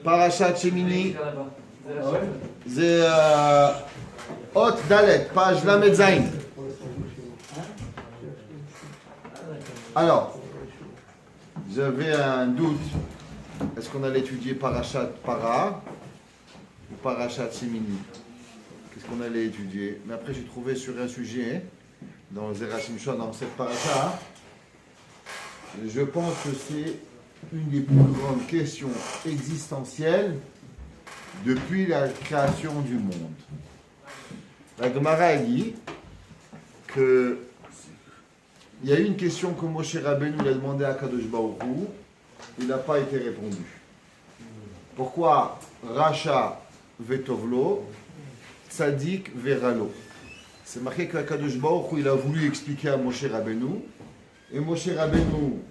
Parashat Shemini, c'est Hot Dalet, page Lamed Zayin. Alors, j'avais un doute. Est-ce qu'on allait étudier Parashat Para ou Parashat Shemini? Qu'est-ce qu'on allait étudier? Mais après, j'ai trouvé sur un sujet, dans Zera Shimshon, dans cette Parashat, je pense que c'est une des plus grandes questions existentielles depuis la création du monde. La Gemara a dit que il y a eu une question que Moshe Rabbeinu a demandé à Kadosh Baruch Hu, il n'a pas été répondu. Pourquoi Racha vetovlo, Tzadik veralo? C'est marqué que Kadosh Baruch Hu, il a voulu expliquer à Moshe Rabbeinu, et Moshe Rabbeinu,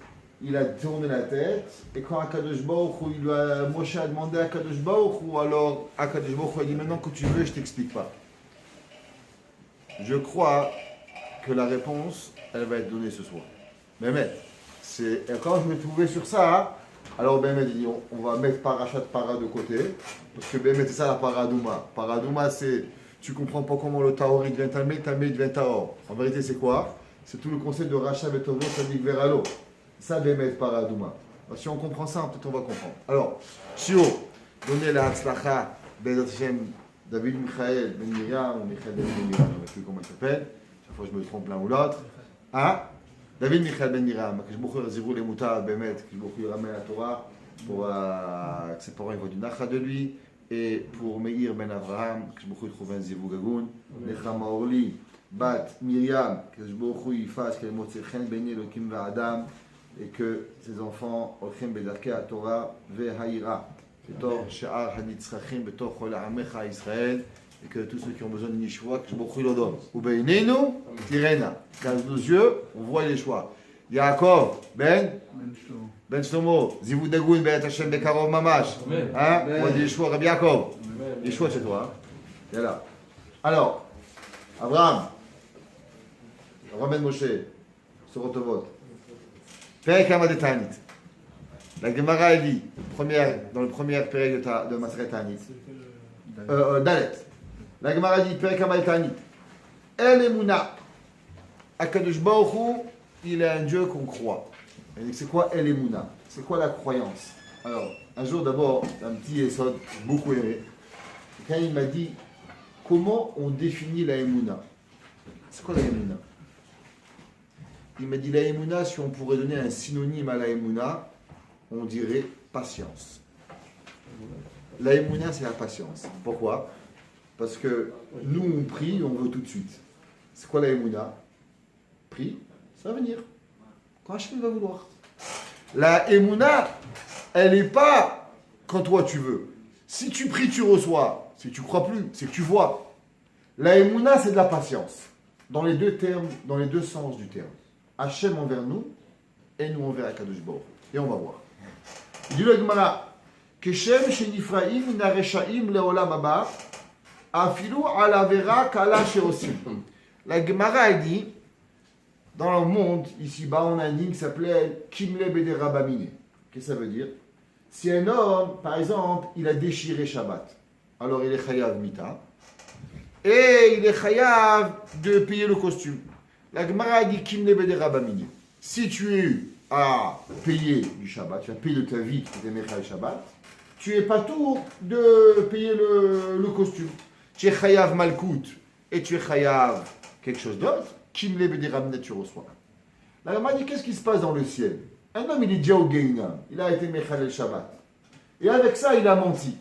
il a tourné la tête, et quand Akadosh Baruch Hu, Moshe a demandé à Akadosh Baruch Hu, alors Akadosh Baruch Hu a dit maintenant que tu veux, je t'explique pas. Je crois que la réponse, elle va être donnée ce soir. Mais quand je me trouvais sur ça, alors Bémet dit on va mettre Parashat Para de côté, parce que Bémet c'est ça la Paradouma. Paradouma c'est, tu comprends pas comment le Tahor il devient Tamé, Tamé devient Tahor. En vérité c'est quoi? C'est tout le concept de Racha Betovlo, Tzadik Veralo. Ça, Bémet Paradouma. Alors, si on comprend ça, peut-être on va comprendre. Alors, Shio, donnez la Hatzlacha, Bezat Hashem, David Michael Ben Miriam, ou Michael Ben Miriam, je ne sais plus comment il s'appelle. Chaque fois, je me trompe l'un ou l'autre. Hein? David Michael Ben Miriam, que je m'ouvre Zirou les Moutards, Bémet, que je m'ouvre ramène la Torah, pour que ses parents voient du Nacha de lui, et pour Meir Ben Avraham, que je m'ouvre trouver un Zirou Gagoun, Nechama Orli, Bat Miriam, que je m'ouvre y fasse, qu'elle m'a dit Chen Ben Elohim Va'adam, et que ses enfants Olchem Bedarkei HaTorah Ve'Ha'ira Betor She'ar HaNitzrachim Betor Chol Ha'amecha Israël, et que tous ceux qui ont besoin de Nishwa, que je m'offre le donne. Ou Beinenu Tirena, car nos yeux, on voit les choix. Yaakov Ben Shlomo Zivou Dagoun Ben Hashem Bekarov Mamash. Hein? On voit des choix, Rabbi Yaakov. Les choix chez toi. Et là. Alors, Abraham Ben Moshe, Sorotovot. Perek Hamad Tanit. La Gemara dit, dans le premier période de Maseret Tanit, Dalet. La Gemara dit, Perek Hamad Tanit. El Emuna. Akadosh Baruch Hu, il est un Dieu qu'on croit. C'est quoi El Emuna? C'est quoi la croyance? Alors, un jour d'abord, un petit Esod, beaucoup aimé, quand il m'a dit, comment on définit la Emuna? C'est quoi la Emuna? Il m'a dit la Emouna, si on pourrait donner un synonyme à la Emouna, on dirait patience. La Emouna, c'est la patience. Pourquoi? Parce que nous, on prie, on veut tout de suite. C'est quoi la Emouna? Prie, ça va venir. Quand Hachem va vouloir. La Emouna, elle n'est pas quand toi tu veux. Si tu pries, tu reçois. Si tu crois plus, c'est que tu vois. La Emouna, c'est de la patience. Dans les deux termes, dans les deux sens du terme. Hachem envers nous, et nous envers Akadosh Baruch Hu. Et on va voir. Il dit le Gemara, Keshem shenifraim nareshaim leolam haba, afilu ala vera kala sheosim. La Gemara dit, dans le monde, ici-bas, on a un ligne qui s'appelait Kimle Bede Rabamine. Qu'est-ce que ça veut dire? Si un homme, par exemple, il a déchiré Shabbat, alors il est chayav mita, et il est chayav de payer le costume. La Gemara dit Kimle Bede Rabamine. Si tu as payé du Shabbat, tu as payé de ta vie, tu t'es Mechal Shabbat, tu es pas tour de payer le costume. Tu es Chayav Malkout et tu es Chayav quelque chose d'autre. Kimle Bede Rabamine, tu reçois. La Gemara dit qu'est-ce qui se passe dans le ciel? Un homme, il est déjà au Geinam, il a été Mechal Shabbat. Et avec ça, il a menti.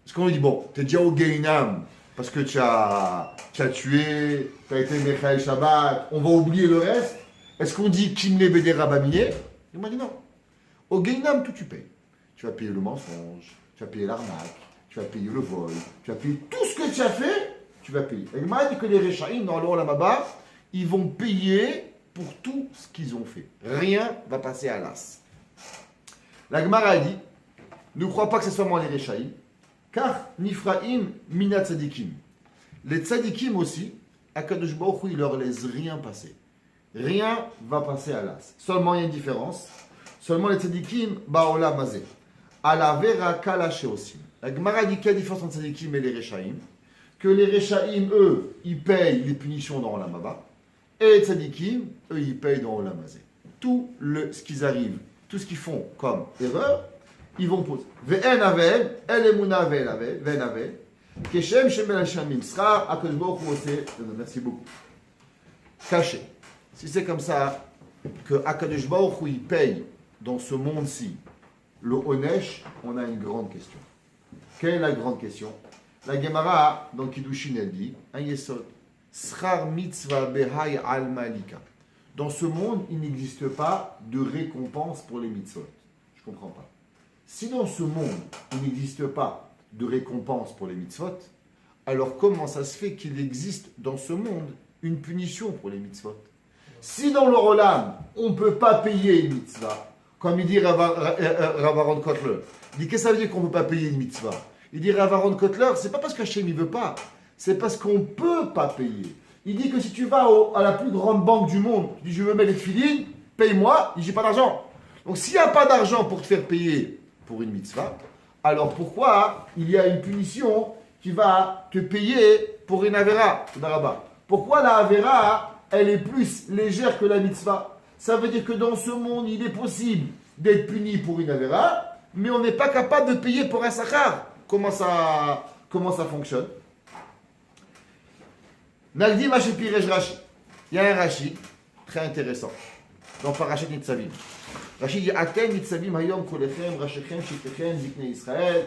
Parce qu'on lui dit bon, tu es déjà au Geinam. Parce que tu as tué, tu as été Mechael Shabbat, on va oublier le reste. Est-ce qu'on dit Kimle Bede Rabamine? Il m'a dit non. Au Geinam, tout tu payes. Tu vas payer le mensonge, tu vas payer l'arnaque, tu vas payer le vol, tu vas payer tout ce que tu as fait, tu vas payer. Il m'a dit que les Rechaïm, dans l'Olam Haba, ils vont payer pour tout ce qu'ils ont fait. Rien va passer à l'as. La Gemara a dit, ne crois pas que ce soit moi les Rechaïm, car Nifraim mina tzadikim. Les tzadikim aussi, Akadosh Baruch Hu, il leur laisse rien passer. Rien va passer à l'as. Seulement il y a une différence. Seulement les tzadikim, ba'olam hazeh. à la vera kalaché aussi. La Gemara dit qu'il y a différence entre tzadikim et les rechaim. Que les rechaim, eux, ils payent les punitions dans Olam Haba. Et les tzadikim, eux, ils payent dans Olam Hazé. Tout ce qu'ils arrivent, tout ce qu'ils font comme erreur, ils vont poser. Ve'en avel, el emuna ve'en avel. Keshem shemel hashamim. Sera akadosh baruch hu oseh. Merci beaucoup. Caché. Si c'est comme ça que akadosh baruch hu il paye dans ce monde-ci le onesh, on a une grande question. Quelle est la grande question? La Gemara dans Kiddushin elle dit un yesod. Srar mitzvah behay al malika. Dans ce monde, il n'existe pas de récompense pour les mitzvot. Je ne comprends pas. Si dans ce monde, il n'existe pas de récompense pour les mitzvot, alors comment ça se fait qu'il existe dans ce monde une punition pour les mitzvot? Si dans le Olam, on ne peut pas payer une mitzvah, comme il dit Rav Aaron Kotler, il dit qu'est-ce que ça veut dire qu'on ne peut pas payer une mitzvah? Il dit Rav Aaron Kotler, c'est pas parce qu'Hachem ne veut pas, c'est parce qu'on ne peut pas payer. Il dit que si tu vas à la plus grande banque du monde, tu dis je veux mettre les filines, paye-moi, il dit j'ai pas d'argent. Donc s'il n'y a pas d'argent pour te faire payer pour une mitzvah, alors pourquoi il y a une punition qui va te payer pour une avera? Pourquoi la avera, elle est plus légère que la mitzvah? Ça veut dire que dans ce monde, il est possible d'être puni pour une avera, mais on n'est pas capable de payer pour un sachar. Comment ça fonctionne? Nagdi Machepirej Rashi. Il y a un Rashi très intéressant dans Parashat Nitzavim. Rashi dit Atem Nitzavim Hayom Kolechem Rashechem Shitechem Zikne Israël.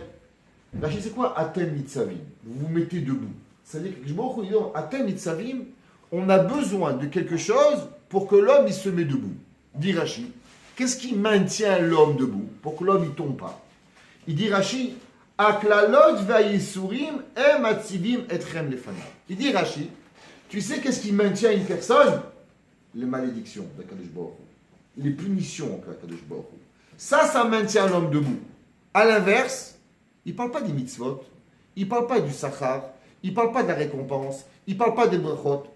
Rashi, c'est quoi Atem Nitzavim? Vous vous mettez debout. C'est-à-dire que je me dis Atem Nitzavim, on a besoin de quelque chose pour que l'homme il se met debout. Dit Rashi, qu'est-ce qui maintient l'homme debout pour que l'homme il tombe pas? Il dit Rashi Aklalot va'yisurim em atzivim etrem lefanav. Il dit Rashi, tu sais qu'est-ce qui maintient une personne? Les malédictions d'Akadosh Baruch Hu, les punitions d'Akadosh Baruch Hu. Ça maintient l'homme debout. À l'inverse, il ne parle pas des mitzvot, il ne parle pas du sachar, il ne parle pas de la récompense, il ne parle pas des brachot.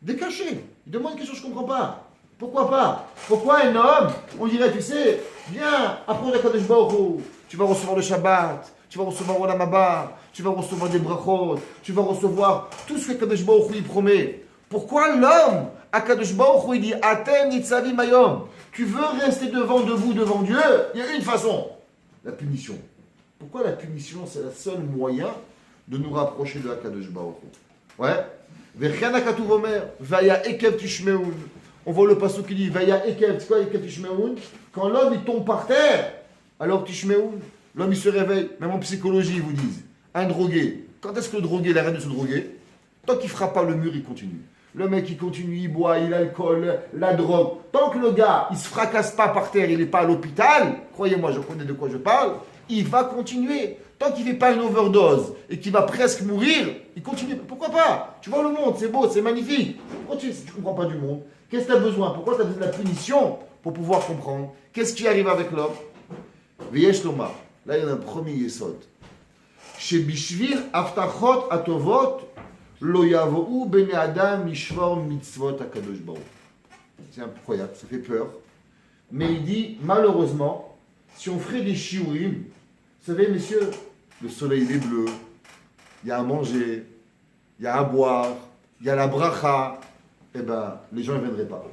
Des cachets. Il demande une question, je ne comprends pas. Pourquoi pas? Pourquoi un homme, on dirait, tu sais, viens, apprends d'Akadosh Baruch Hu, tu vas recevoir le Shabbat, tu vas recevoir Olam Haba, tu vas recevoir des brachot, tu vas recevoir tout ce que Kadosh Baruch Hu promet. Pourquoi l'homme, à Kadosh Baruch Hu, il dit Atem nitzavim hayom? Tu veux rester debout devant Dieu? Il y a une façon, la punition. Pourquoi la punition, c'est le seul moyen de nous rapprocher de Kadosh Baruch Hu? Ouais. V'chen hakatuv omer, vaya ekev tishmeun. On voit le passage qui dit vaya ekev. C'est quoi ekev tishmeun? Quand l'homme il tombe par terre, alors tishmeun. L'homme, il se réveille, même en psychologie, ils vous disent. Un drogué, quand est-ce que le drogué, il arrête de se droguer? Tant qu'il ne frappe pas le mur, il continue. Le mec, il continue, il boit, il a l'alcool, la drogue. Tant que le gars, il ne se fracasse pas par terre, il n'est pas à l'hôpital, croyez-moi, je connais de quoi je parle, il va continuer. Tant qu'il ne fait pas une overdose et qu'il va presque mourir, il continue. Pourquoi pas? Tu vois le monde, c'est beau, c'est magnifique. Pourquoi tu ne comprends pas du monde? Qu'est-ce que tu as besoin? Pourquoi tu as besoin de la punition pour pouvoir comprendre? Qu'est-ce qui arrive avec l'homme? Veyesh Lomar. Là, il y a un premier yesod. Chez Bishvil, Aftachot, Atovot, Lo Yavou, Bene Adam, Mishvor, Mitzvot, Akadosh Baruch. C'est incroyable, ça fait peur. Mais il dit, malheureusement, si on ferait des shiurim, vous savez, messieurs, le soleil il est bleu, il y a à manger, il y a à boire, il y a la bracha, eh bien, les gens ne viendraient pas.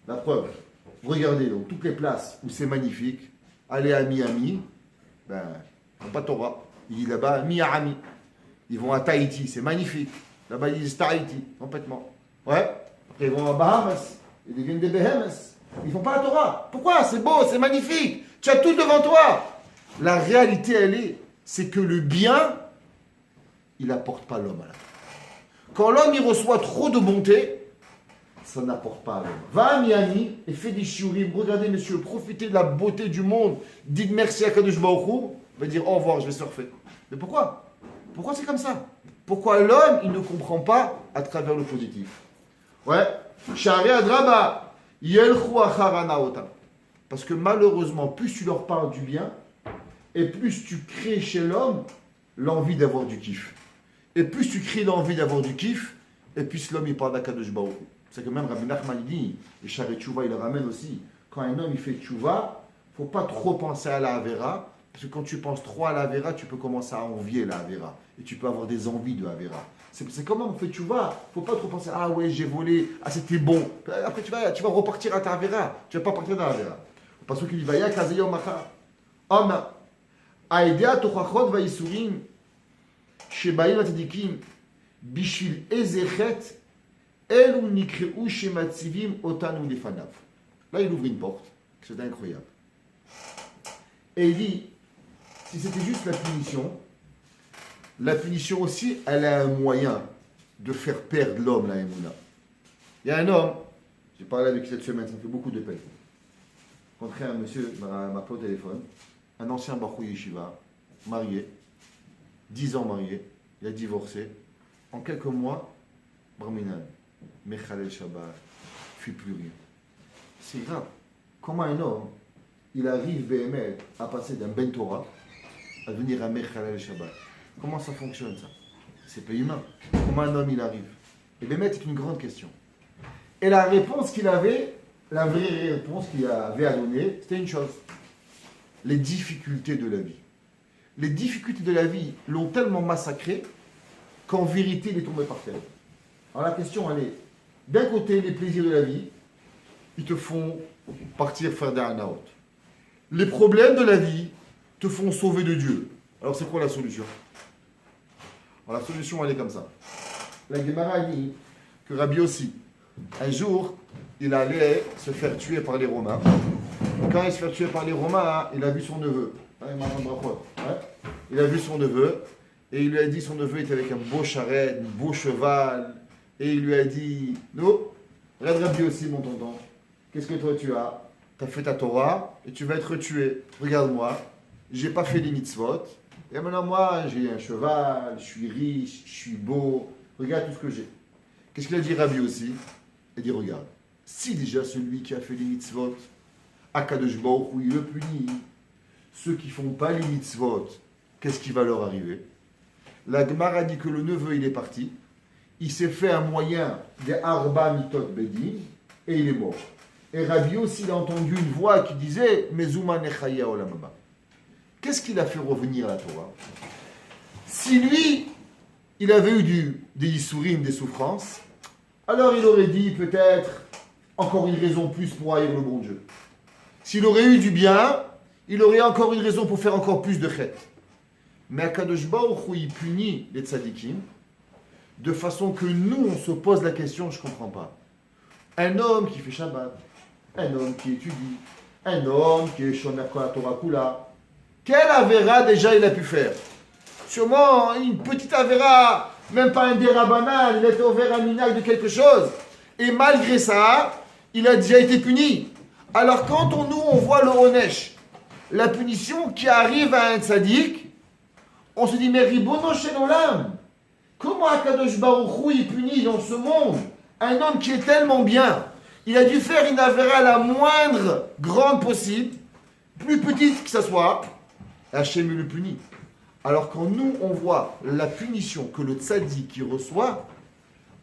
La preuve, vous regardez donc toutes les places où c'est magnifique, allez à Miami, ben, pas Torah. Il dit là-bas, Miami. Ils vont à Tahiti, c'est magnifique. Là-bas, ils disent Tahiti, complètement. Ouais. Après, ils vont à Bahamas. Ils deviennent des Bahamas. Ils font pas la Torah. Pourquoi? C'est beau, c'est magnifique. Tu as tout devant toi. La réalité, c'est que le bien, il n'apporte pas l'homme à la Torah. Quand l'homme, il reçoit trop de bonté, ça n'apporte pas à l'homme. Va à Miami et fais des shiurim. Regardez, messieurs, profitez de la beauté du monde. Dites merci à Kadosh Baruch Hu. Va dire au revoir, je vais surfer. Mais pourquoi? Pourquoi c'est comme ça? Pourquoi l'homme, il ne comprend pas à travers le positif? Ouais. Parce que malheureusement, plus tu leur parles du bien, et plus tu crées chez l'homme l'envie d'avoir du kiff. Et plus tu crées l'envie d'avoir du kiff, et plus l'homme il parle d'Akadosh Baruch Hu. C'est que même Rabbi Nachman il dit, et Shari Tchouva il le ramène aussi, quand un homme il fait Tchouva, il ne faut pas trop penser à la Avera, Parce que quand tu penses trop à la Avera, tu peux commencer à envier la Avera. Et tu peux avoir des envies de Avera. C'est comment on fait tchouva. Il ne faut pas trop penser, ah ouais, j'ai volé, ah c'était bon. Après, tu vas repartir à ta Avera. Tu ne vas pas partir dans la Avera. Parce qu'il va y avoir Kazeyo Macha. Oma. Aïdea Tochachot Vaïsurim. Shebaïm Atadikim. Bishvil Ezechet. Elu Nikreu Shematzivim Otanu Lefanav. Là, il ouvre une porte. C'est incroyable. Et il dit, si c'était juste la punition aussi, elle a un moyen de faire perdre l'homme, la Emouna. Il y a un homme, j'ai parlé avec lui cette semaine, ça me fait beaucoup de peine. J'ai rencontré un monsieur, m'a appelé au téléphone, un ancien Baruch Yeshiva, marié, 10 ans marié, il a divorcé. En quelques mois, Braminan, Mechalel Shabbat, ne fait plus rien. C'est grave. Comment un homme, il arrive BML à passer d'un Ben Torah à devenir un Mechalel Shabbat? Comment ça fonctionne ça? C'est pas humain. Comment un homme il arrive? Et BML c'est une grande question. Et la réponse qu'il avait, la vraie réponse qu'il avait à donner, c'était une chose. Les difficultés de la vie. Les difficultés de la vie l'ont tellement massacré qu'en vérité il est tombé par terre. Alors la question elle est, d'un côté les plaisirs de la vie, ils te font partir faire des hanaot. Les problèmes de la vie te font sauver de Dieu. Alors c'est quoi la solution? Alors la solution elle est comme ça. La Gemara dit que Rabbi Yossi, un jour, il allait se faire tuer par les Romains. Quand il se fait tuer par les Romains, il a vu son neveu. Il a vu son neveu et il lui a dit, son neveu était avec un beau charrette, un beau cheval, et il lui a dit, non, regarde Rabbi Yossi mon tonton, qu'est-ce que toi tu as? Tu as fait ta Torah et tu vas être tué. Regarde-moi, j'ai pas fait les mitzvot. Et maintenant, moi, j'ai un cheval, je suis riche, je suis beau. Regarde tout ce que j'ai. Qu'est-ce qu'il a dit Rabbi aussi? Il dit, regarde, si déjà celui qui a fait les mitzvot, Akadosh Baruch Hu, il le punit, ceux qui ne font pas les mitzvot, qu'est-ce qui va leur arriver? La Gemara dit que le neveu, il est parti. Il s'est fait un moyen des Arba Mitot Bedin et il est mort. Et Rabbi aussi, il a entendu une voix qui disait Mezuma Nechaya Olamaba. Qu'est-ce qu'il a fait revenir à la Torah? Si lui, il avait eu des Yissourim, des souffrances, alors il aurait dit peut-être encore une raison plus pour haïr le bon Dieu. S'il aurait eu du bien, il aurait encore une raison pour faire encore plus de chet. Mais Akadosh Baruch Hu, il punit les tzadikim de façon que nous, on se pose la question, je ne comprends pas. Un homme qui fait Shabbat, un homme qui étudie, un homme qui est Shomer Kol Torah Kula, quelle avéra déjà il a pu faire? Sûrement une petite avéra, même pas un dérabanal, il était ouvert un minag de quelque chose. Et malgré ça, il a déjà été puni. Alors quand on voit le Honesh, la punition qui arrive à un tzaddik, on se dit, mais Ribono Shel Olam, comment Akadosh Baruch Hu il punit dans ce monde un homme qui est tellement bien? Il a dû faire une avéra la moindre grande possible, plus petite que ça soit, Hachem le punit. Alors quand nous, on voit la punition que le tzaddik qui reçoit,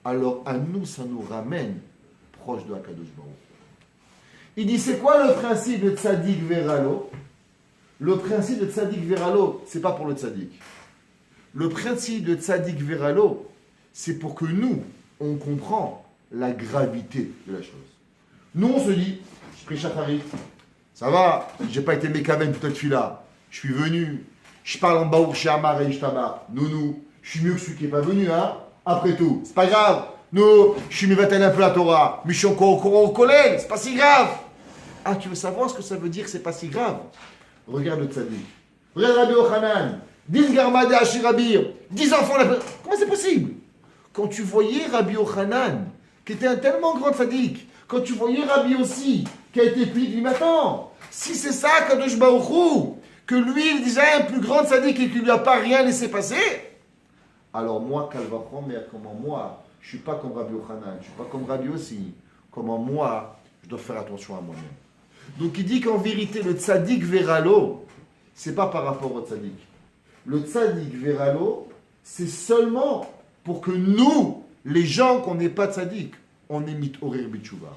alors à nous, ça nous ramène proche de Akadosh Baruch. Il dit, c'est quoi le principe de tzaddik veralo? Le principe de tzaddik veralo, c'est pas pour le tzaddik. Le principe de tzaddik veralo, c'est pour que nous, on comprend la gravité de la chose. Nous, on se dit, je prie Shacharit, ça va, j'ai pas été mékaven toute cette fille-là, je suis venu, je parle en baour chez Amar et Ishtamar, nounou, je suis mieux que celui qui n'est pas venu, hein, après tout, c'est pas grave, nous, je suis mivatel un peu la Torah, mais je suis encore au collège, c'est pas si grave. Ah, tu veux savoir ce que ça veut dire, c'est pas si grave? Regarde le tzaddik, regarde Rabbi Yochanan, 10 garmadé à Shirabir, 10 enfants, comment c'est possible? Quand tu voyais Rabbi Yochanan, qui était un tellement grand tzaddik, quand tu voyais Rabbi aussi, qui a été puni, dit, mais attends, si c'est ça, Kadosh Baruch Hu, que lui, il disait un plus grand tzaddik et qu'il ne lui a pas rien laissé passer, alors moi, Kalvachon, mais comment moi, je ne suis pas comme Rabbi Yochanan, je ne suis pas comme Rabbi aussi, comment moi, je dois faire attention à moi-même. Donc il dit qu'en vérité, le tzaddik veralo, ce n'est pas par rapport au tzaddik. Le tzaddik veralo, c'est seulement pour que nous, les gens qu'on n'est pas tzaddik, on est mit orer bitshuva.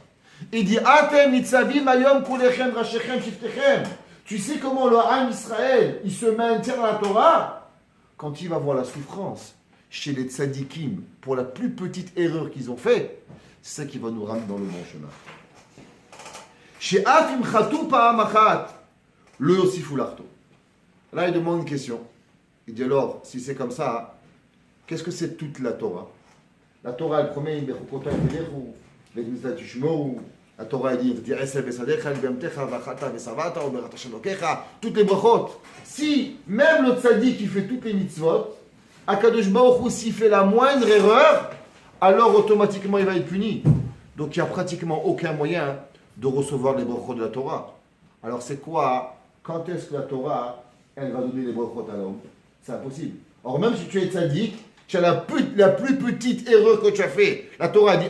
Il dit, Atem nitzavim ayom kulechem rashechem shiftechem. Tu sais comment le Ham Israël, il se maintient dans la Torah? Quand il va voir la souffrance chez les tzadikim pour la plus petite erreur qu'ils ont fait, c'est ça qui va nous ramener dans le bon chemin. Chez Afim Khatou Pa'amachat, le Yosifu Larto. Là, il demande une question. Il dit alors, si c'est comme ça, qu'est-ce que c'est toute la Torah? La Torah, elle promet, la Torah, elle dit, toutes les brachot. Si même le tzaddik qui fait toutes les mitzvot, Akadosh Baruch Hu, s'il fait la moindre erreur, alors automatiquement il va être puni. Donc il n'y a pratiquement aucun moyen de recevoir les brachot de la Torah. Alors c'est quoi? Quand est-ce que la Torah, elle va donner les brachot à l'homme? C'est impossible. Or même si tu es tzaddik, tu as la plus petite erreur que tu as fait. La Torah dit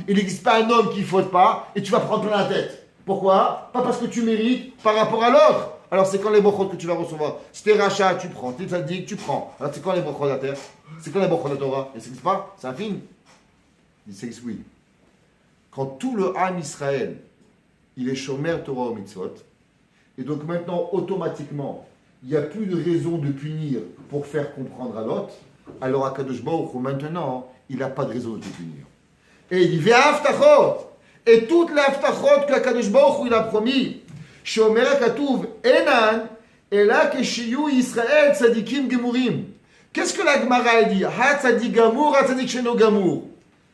il n'existe pas un homme qui ne faute pas et tu vas prendre plein la tête. Pourquoi? Pas parce que tu mérites par rapport à l'autre. Alors c'est quand les brachot que tu vas recevoir? Si t'es rachat, tu prends. T'es tzaddik, tu prends. Alors c'est quand les brachot de la terre? C'est quand les brachot de la Torah? Et ça n'existe pas? C'est un film. Il s'existe, oui. Quand tout le Ham Israël, il est shomer Torah au mitzvot, et donc maintenant automatiquement, il n'y a plus de raison de punir pour faire comprendre à l'autre, alors Akadosh Baruch Hu, maintenant, il n'a pas de raison de te punir. Et il dit, Ve'aftachot, et toutes les aftachot que Akadosh Baruch Hu, il a promis, Shomer Katuv, Enan, et là, que Shiyu Israël, Tzadikim Gemurim. Qu'est-ce que la Gemara dit? Ha Tzadik Gamour, Ha Tzadik Sheno Gamour.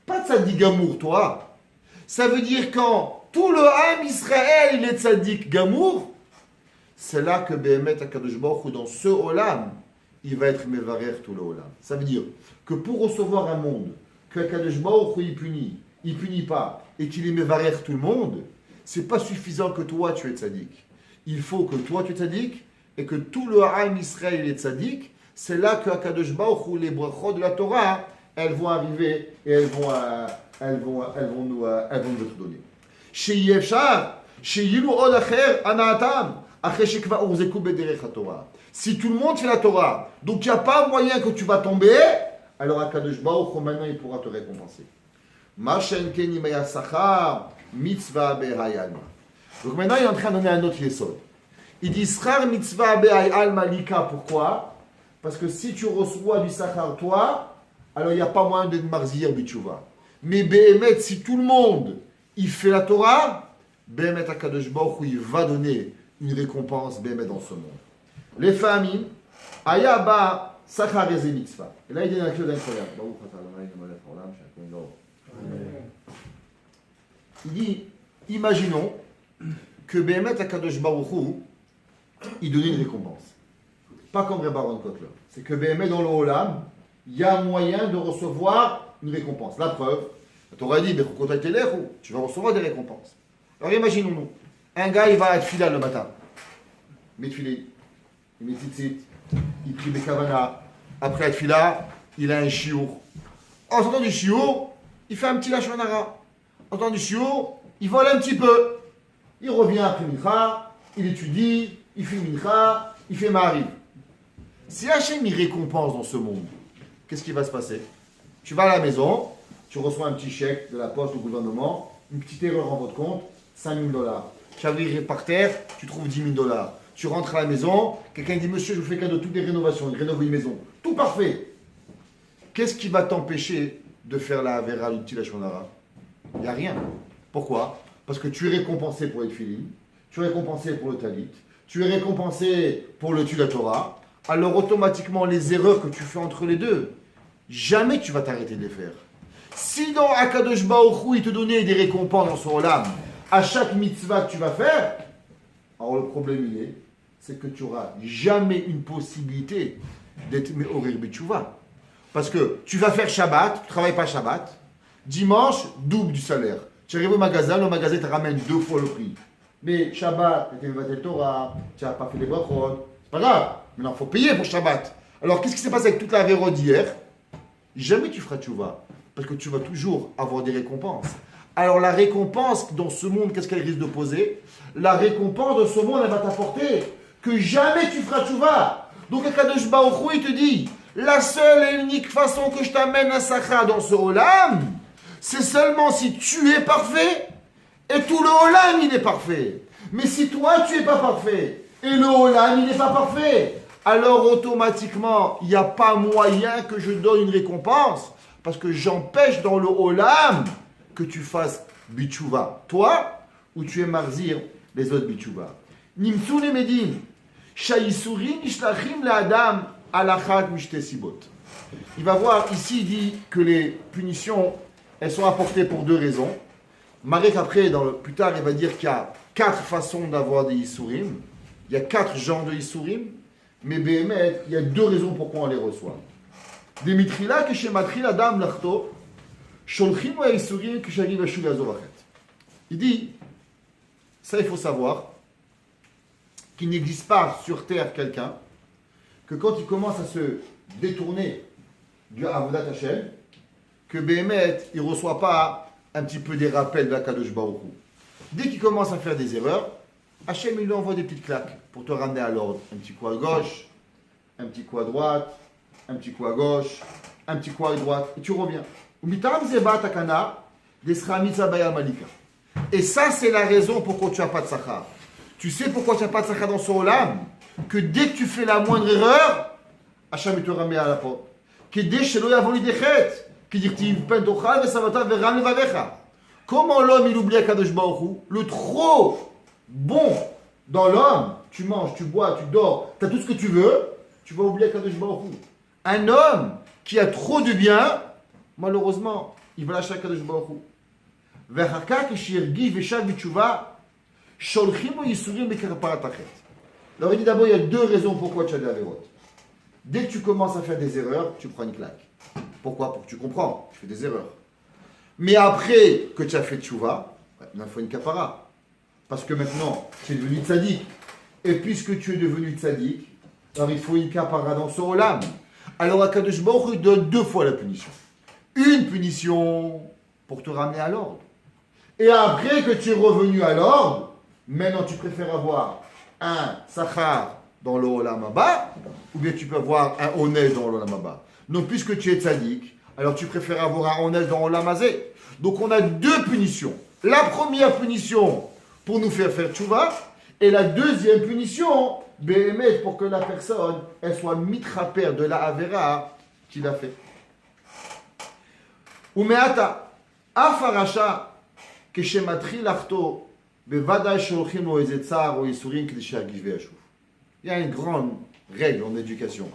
Pas Tzadik Gamour, toi. Ça veut dire quand tout le Ham Israël, il est Tzadik Gamour, c'est là que Behemet Akadosh Baruch Hu, dans ce Olam, il va être Mevarer tout le Olam. Ça veut dire que pour recevoir un monde, que Akadosh Baruch Hu, il punit pas, et qu'il est Mevarer tout le monde, c'est pas suffisant que toi tu es tzaddik. Il faut que toi tu es tzaddik, et que tout le Ham Israël est tzaddik. C'est là que Akadosh Baruch Hu, les brachot de la Torah, elles vont arriver, et elles vont nous être données. Chez Yefshar, chez Yilu Od Acher, Anaatam, si tout le monde fait la Torah, donc il n'y a pas moyen que tu vas tomber, alors Akadosh Baruch Hu, maintenant il pourra te récompenser. Donc maintenant il est en train de donner un autre yesod. Il dit Schar mitzvah be'ay alma lika. Pourquoi? Parce que si tu reçois du sachar toi, alors il n'y a pas moyen de marzir b'tshuva. Mais be'emet, si tout le monde il fait la Torah, be'emet Akadosh Baruch Hu, il va donner une récompense bémet dans ce monde. Les familles, Ayaba, Sachar et Mitzvah. Et là, il dit un chose incroyable. Il dit, imaginons que Bémet Akadosh Baruch Hu, il donne une récompense. Pas comme Rebaron Kotler. C'est que Bémet dans le Olam, il y a moyen de recevoir une récompense. La preuve, la Torah dit, tu vas recevoir des récompenses. Alors imaginons-nous. Un gars, il va à Tfila le matin. Il met Tfili, il met Tzitzit, il prie Bekavana. Après Tfila, il a un chiour. En sortant du chiour, il fait un petit lachon hara. En sortant du chiour, il vole un petit peu. Il revient après Mincha, il étudie, il fait Mincha, il fait Ma'ariv. Si Hachem il récompense dans ce monde, qu'est-ce qui va se passer? Tu vas à la maison, tu reçois un petit chèque de la poste au gouvernement, une petite erreur en votre compte, $5,000. Tu as viré par terre, tu trouves $10,000. Tu rentres à la maison, quelqu'un dit, monsieur, je vous fais cadeau de toutes les rénovations, il rénove une maison. Tout parfait. Qu'est-ce qui va t'empêcher de faire la Avera du petit Lachonara? Il n'y a rien. Pourquoi? Parce que tu es récompensé pour les filines, tu es récompensé pour le talit, tu es récompensé pour le tu la Torah. Alors automatiquement, les erreurs que tu fais entre les deux, jamais tu vas t'arrêter de les faire. Si dans Akadosh Baruch Hu, il te donnait des récompenses dans son olam, à chaque mitzvah que tu vas faire, alors le problème il est, c'est que tu n'auras jamais une possibilité d'être Me'orer B'tshuva. Parce que tu vas faire Shabbat, tu ne travailles pas Shabbat, dimanche, double du salaire. Tu arrives au magasin, le magasin te ramène 2 fois le prix. Mais Shabbat, tu as fait Torah, tu n'as pas fait les brachot, c'est pas grave, maintenant il faut payer pour Shabbat. Alors qu'est-ce qui s'est passé avec toute la véro d'hier? Jamais tu feras Tchouva, parce que tu vas toujours avoir des récompenses. Alors la récompense dans ce monde, qu'est-ce qu'elle risque de poser? La récompense de ce monde, elle va t'apporter que jamais tu feras Tchouva. Donc Akadosh Baruch Hu, il te dit, la seule et unique façon que je t'amène à Sakha dans ce Olam, c'est seulement si tu es parfait et tout le Olam il est parfait. Mais si toi, tu n'es pas parfait, et le Olam, il n'est pas parfait, alors automatiquement, il n'y a pas moyen que je donne une récompense, parce que j'empêche dans le Olam que tu fasses Bichouva. Toi, ou tu es Marzir, les autres Bichouva. Nimtsu ne medim, Shaïsurim ishlachim le Adam alachat mishte sibot. Il va voir, ici, il dit que les punitions, elles sont apportées pour deux raisons. Marek, après, plus tard, il va dire qu'il y a 4 façons d'avoir des Issourim. Il y a 4 genres de Issourim. Mais Béhémet, il y a 2 raisons pourquoi on les reçoit. Demitrila, que chez Matril Adam Lachto, Sholchim ou Issourim, que j'arrive à Shugazovachet. Il dit, ça il faut savoir, qu'il n'existe pas sur terre quelqu'un, que quand il commence à se détourner du Avodat Hashem, que Béhémet, il ne reçoit pas un petit peu des rappels d'Akadosh Baruch Hu. Dès qu'il commence à faire des erreurs, Hachem il lui envoie des petites claques pour te ramener à l'ordre. Un petit coup à gauche, un petit coup à droite, un petit coup à gauche, un petit coup à droite, et tu reviens. Et ça, c'est la raison pourquoi tu n'as pas de Sachar. Tu sais pourquoi tu n'as pas de Sachar dans son Olam? Que dès que tu fais la moindre erreur, Hachem te ramène à la porte. Que dès que tu comment l'homme il oublie Akadosh Baruch Hu? Le trop bon dans l'homme, tu manges, tu bois, tu dors, tu as tout ce que tu veux, tu vas oublier Akadosh Baruch Hu. Un homme qui a trop de bien, malheureusement, il va lâcher Akadosh Baruch Hu. Alors il dit d'abord, il y a 2 raisons pourquoi tu as des avérotes. Dès que tu commences à faire des erreurs, tu prends une claque. Pourquoi? Pour que tu comprends, tu fais des erreurs. Mais après que tu as fait tchouva, il faut une kapara. Parce que maintenant, tu es devenu tzaddik. Et puisque tu es devenu tzaddik, alors il faut une kapara dans son olam. Alors Akadosh Baruch Hu donne 2 fois la punition. Une punition pour te ramener à l'ordre. Et après que tu es revenu à l'ordre, maintenant tu préfères avoir un sachar dans le olam haba, ou bien tu peux avoir un honnête dans le olam haba. Donc puisque tu es tzaddik, alors tu préfères avoir un honnête dans Olam Hazé. Donc on a 2 punitions. La première punition pour nous faire tchouva, et la deuxième punition, Béhémet, pour que la personne, elle soit mitraper de la Avera qu'il a fait. Umeata, afarasha, keshematri lachto, bevadai sholchim lo ezetzar o yisurim kedisha gishve yashuf. Il y a une grande règle en éducation.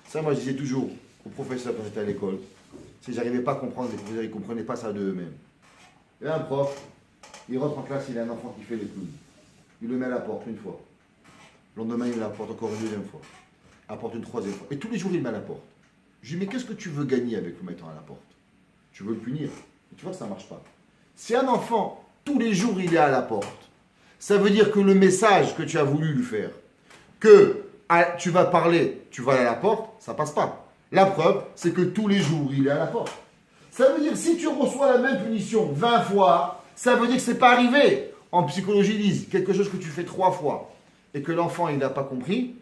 Ça, moi, je disais toujours aux professeurs quand j'étais à l'école. Si j'arrivais pas à comprendre, les professeurs ne comprenaient pas ça d'eux-mêmes. Il y a un prof, il rentre en classe, il a un enfant qui fait les clowns. Il le met à la porte une fois. Le lendemain, il l'apporte encore une deuxième fois. Apporte une troisième fois. Et tous les jours, il le met à la porte. Je lui dis, mais qu'est-ce que tu veux gagner avec le mettant à la porte? Tu veux le punir? Et tu vois que ça ne marche pas. Si un enfant, tous les jours, il est à la porte, ça veut dire que le message que tu as voulu lui faire, que tu vas parler, tu vas aller à la porte, ça ne passe pas. La preuve, c'est que tous les jours, il est à la porte. Ça veut dire que si tu reçois la même punition 20 fois, ça veut dire que ce n'est pas arrivé. En psychologie, ils disent quelque chose que tu fais 3 fois et que l'enfant il n'a pas compris,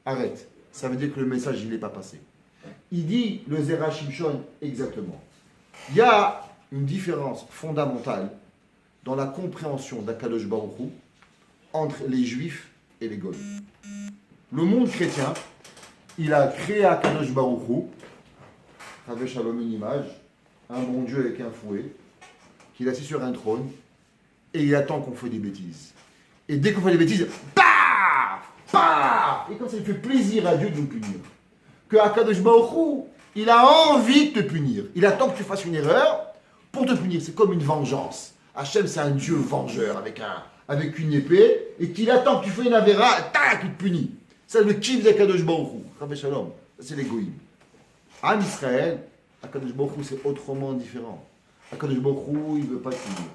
arrête. Ça veut dire que le message il n'est pas passé. Il dit le Zera Shimshon exactement. Il y a une différence fondamentale dans la compréhension d'Akadosh Baruch Hu entre les Juifs et les Goïs. Le monde chrétien, il a créé Akadosh Baruch Hu, avec Shalom une image, un bon Dieu avec un fouet, qu'il est assis sur un trône, et il attend qu'on fait des bêtises. Et dès qu'on fait des bêtises, paf, paf, et comme ça, il fait plaisir à Dieu de nous punir. Que Akadosh Baruch Hu, il a envie de te punir. Il attend que tu fasses une erreur pour te punir. C'est comme une vengeance. Hachem, c'est un Dieu vengeur avec une épée, et qu'il attend que tu fasses une avéra, tac, il te punit. C'est le kiff d'Akadosh Baruch Hu. Rabbi Shalom, c'est l'égoïme. En Israël, Akadosh Baruch Hu, c'est autrement différent. Akadosh Baruch Hu, il ne veut pas punir.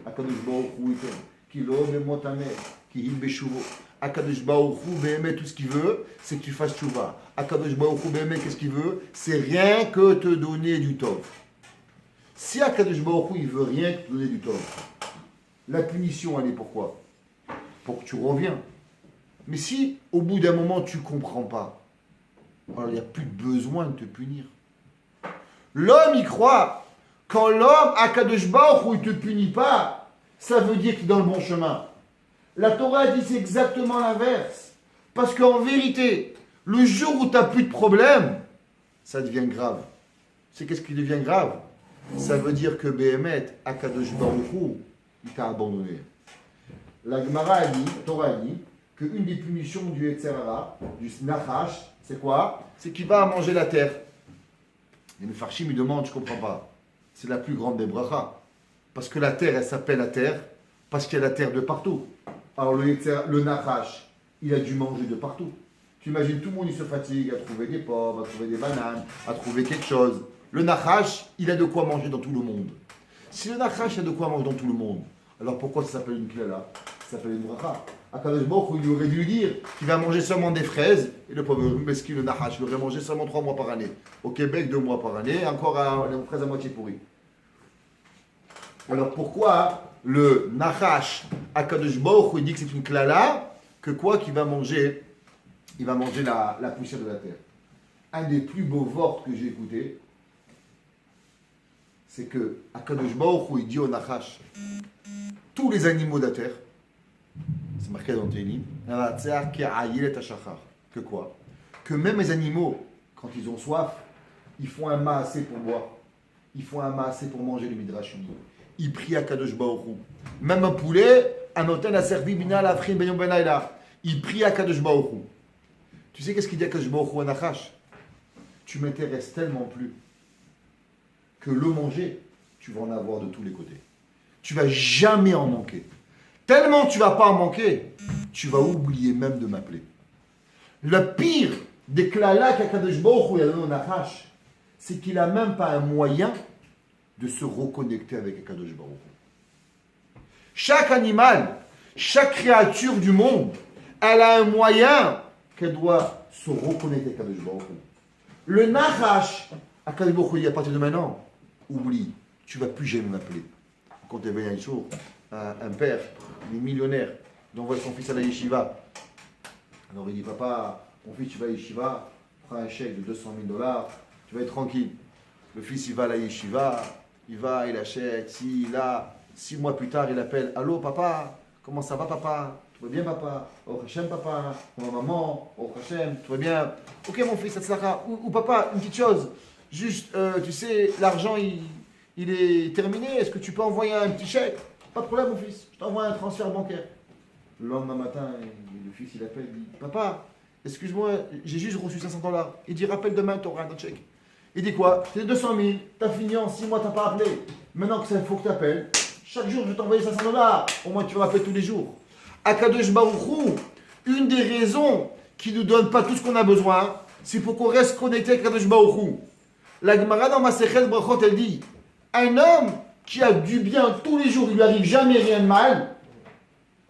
Akadosh Baruch Hu, il t'aime. Kilo bemotamer, kihil beshuvo. Akadosh Baruch Hu, béhémet, tout ce qu'il veut, c'est que tu fasses tchouva. Akadosh Baruch Hu, béhémet, qu'est-ce qu'il veut? C'est rien que te donner du tov. Si Akadosh Baruch Hu, il veut rien que te donner du tov, la punition, elle est pourquoi? Pour que tu reviens. Mais si, au bout d'un moment, tu ne comprends pas, alors il n'y a plus besoin de te punir. L'homme, il croit, quand l'homme, Akadosh Baruch Hu, il ne te punit pas, ça veut dire qu'il est dans le bon chemin. La Torah dit c'est exactement l'inverse. Parce qu'en vérité, le jour où tu n'as plus de problème, ça devient grave. C'est qu'est-ce qui devient grave? Ça veut dire que Béhémet, Akadosh Baruch Hu, il t'a abandonné. La Gemara a dit, la Torah a dit, qu'une des punitions du Yetzer Hara, du Nachash, c'est quoi? C'est qu'il va manger la terre. Les Mefarshim me demandent, je ne comprends pas. C'est la plus grande des brachas. Parce que la terre, elle s'appelle la terre, parce qu'il y a la terre de partout. Alors le Nachash, il a dû manger de partout. Tu imagines, tout le monde il se fatigue à trouver des pommes, à trouver des bananes, à trouver quelque chose. Le Nachash, il a de quoi manger dans tout le monde. Si le Nachash a de quoi manger dans tout le monde, alors pourquoi ça s'appelle une klala? Ça s'appelle une bracha. Akadosh Baruch Hu, il aurait dû lui dire qu'il va manger seulement des fraises, et le pauvre mesquin, le Nachash, il aurait mangé seulement 3 mois par année. Au Québec, 2 mois par année, et encore les fraises à moitié pourries. Alors pourquoi le Nachash, Akadosh Baruch Hu, il dit que c'est une klala, que quoi qu'il va manger, il va manger la poussière de la terre. Un des plus beaux vorts que j'ai écouté, c'est que Akadosh Baruch Hu, il dit au Nachash, tous les animaux de la terre, c'est marqué dans Télim, que quoi? Que même les animaux, quand ils ont soif, ils font un maassé pour boire. Ils font un maassé pour manger le midrash uni. Ils prient à Kadosh Baruch Hu. Même un poulet, un hôtel a servi bina la frin ben yom ben laïla. Il prie à Kadosh Baruch Hu. Tu sais qu'est-ce qu'il dit à Kadosh Baruch Hu à Nachash? Tu m'intéresses tellement plus que le manger, tu vas en avoir de tous les côtés. Tu vas jamais en manquer. Tellement tu vas pas en manquer, tu vas oublier même de m'appeler. Le pire des klalas qu'Akadosh Baruch Hu a donné au Nachash, c'est qu'il n'a même pas un moyen de se reconnecter avec Akadosh Baruch Hu. Chaque animal, chaque créature du monde, elle a un moyen qu'elle doit se reconnecter avec Akadosh Baruch Hu. Le Nachash, Akadosh Baruch Hu dit à partir de maintenant, oublie, tu ne vas plus jamais m'appeler. Quand tu éveilles un jour, un père, il est millionnaire, il envoie son fils à la yeshiva. Alors il dit, papa, mon fils, tu vas à la yeshiva, prends un chèque de $200 000, tu vas être tranquille. Le fils, il va à la yeshiva, il achète, là, 6 mois plus tard, il appelle, allô papa, comment ça va papa? Tout va bien papa? Oh Hachem papa? Comment maman? Oh Hachem, tout va bien? Ok mon fils, ça ou papa, une petite chose, juste, tu sais, l'argent, il est terminé, est-ce que tu peux envoyer un petit chèque? Pas de problème mon fils, je t'envoie un transfert bancaire. Le lendemain matin, le fils il appelle, il dit, papa, excuse-moi, j'ai juste reçu $500. Il dit, rappelle demain, tu auras un autre chèque. Il dit quoi? C'est 200 000, t'as fini en 6 mois, t'as pas appelé. Maintenant que ça, il faut que tu appelles. Chaque jour, je vais t'envoyer $500. Au moins, tu vas appeler tous les jours. Akadosh Baruch Hu, une des raisons qui ne nous donne pas tout ce qu'on a besoin, c'est pour qu'on reste connecté avec Akadosh Baruch Hu. La Gemara dans Masechet Brachot, elle dit, un homme qui a du bien tous les jours, il lui arrive jamais rien de mal,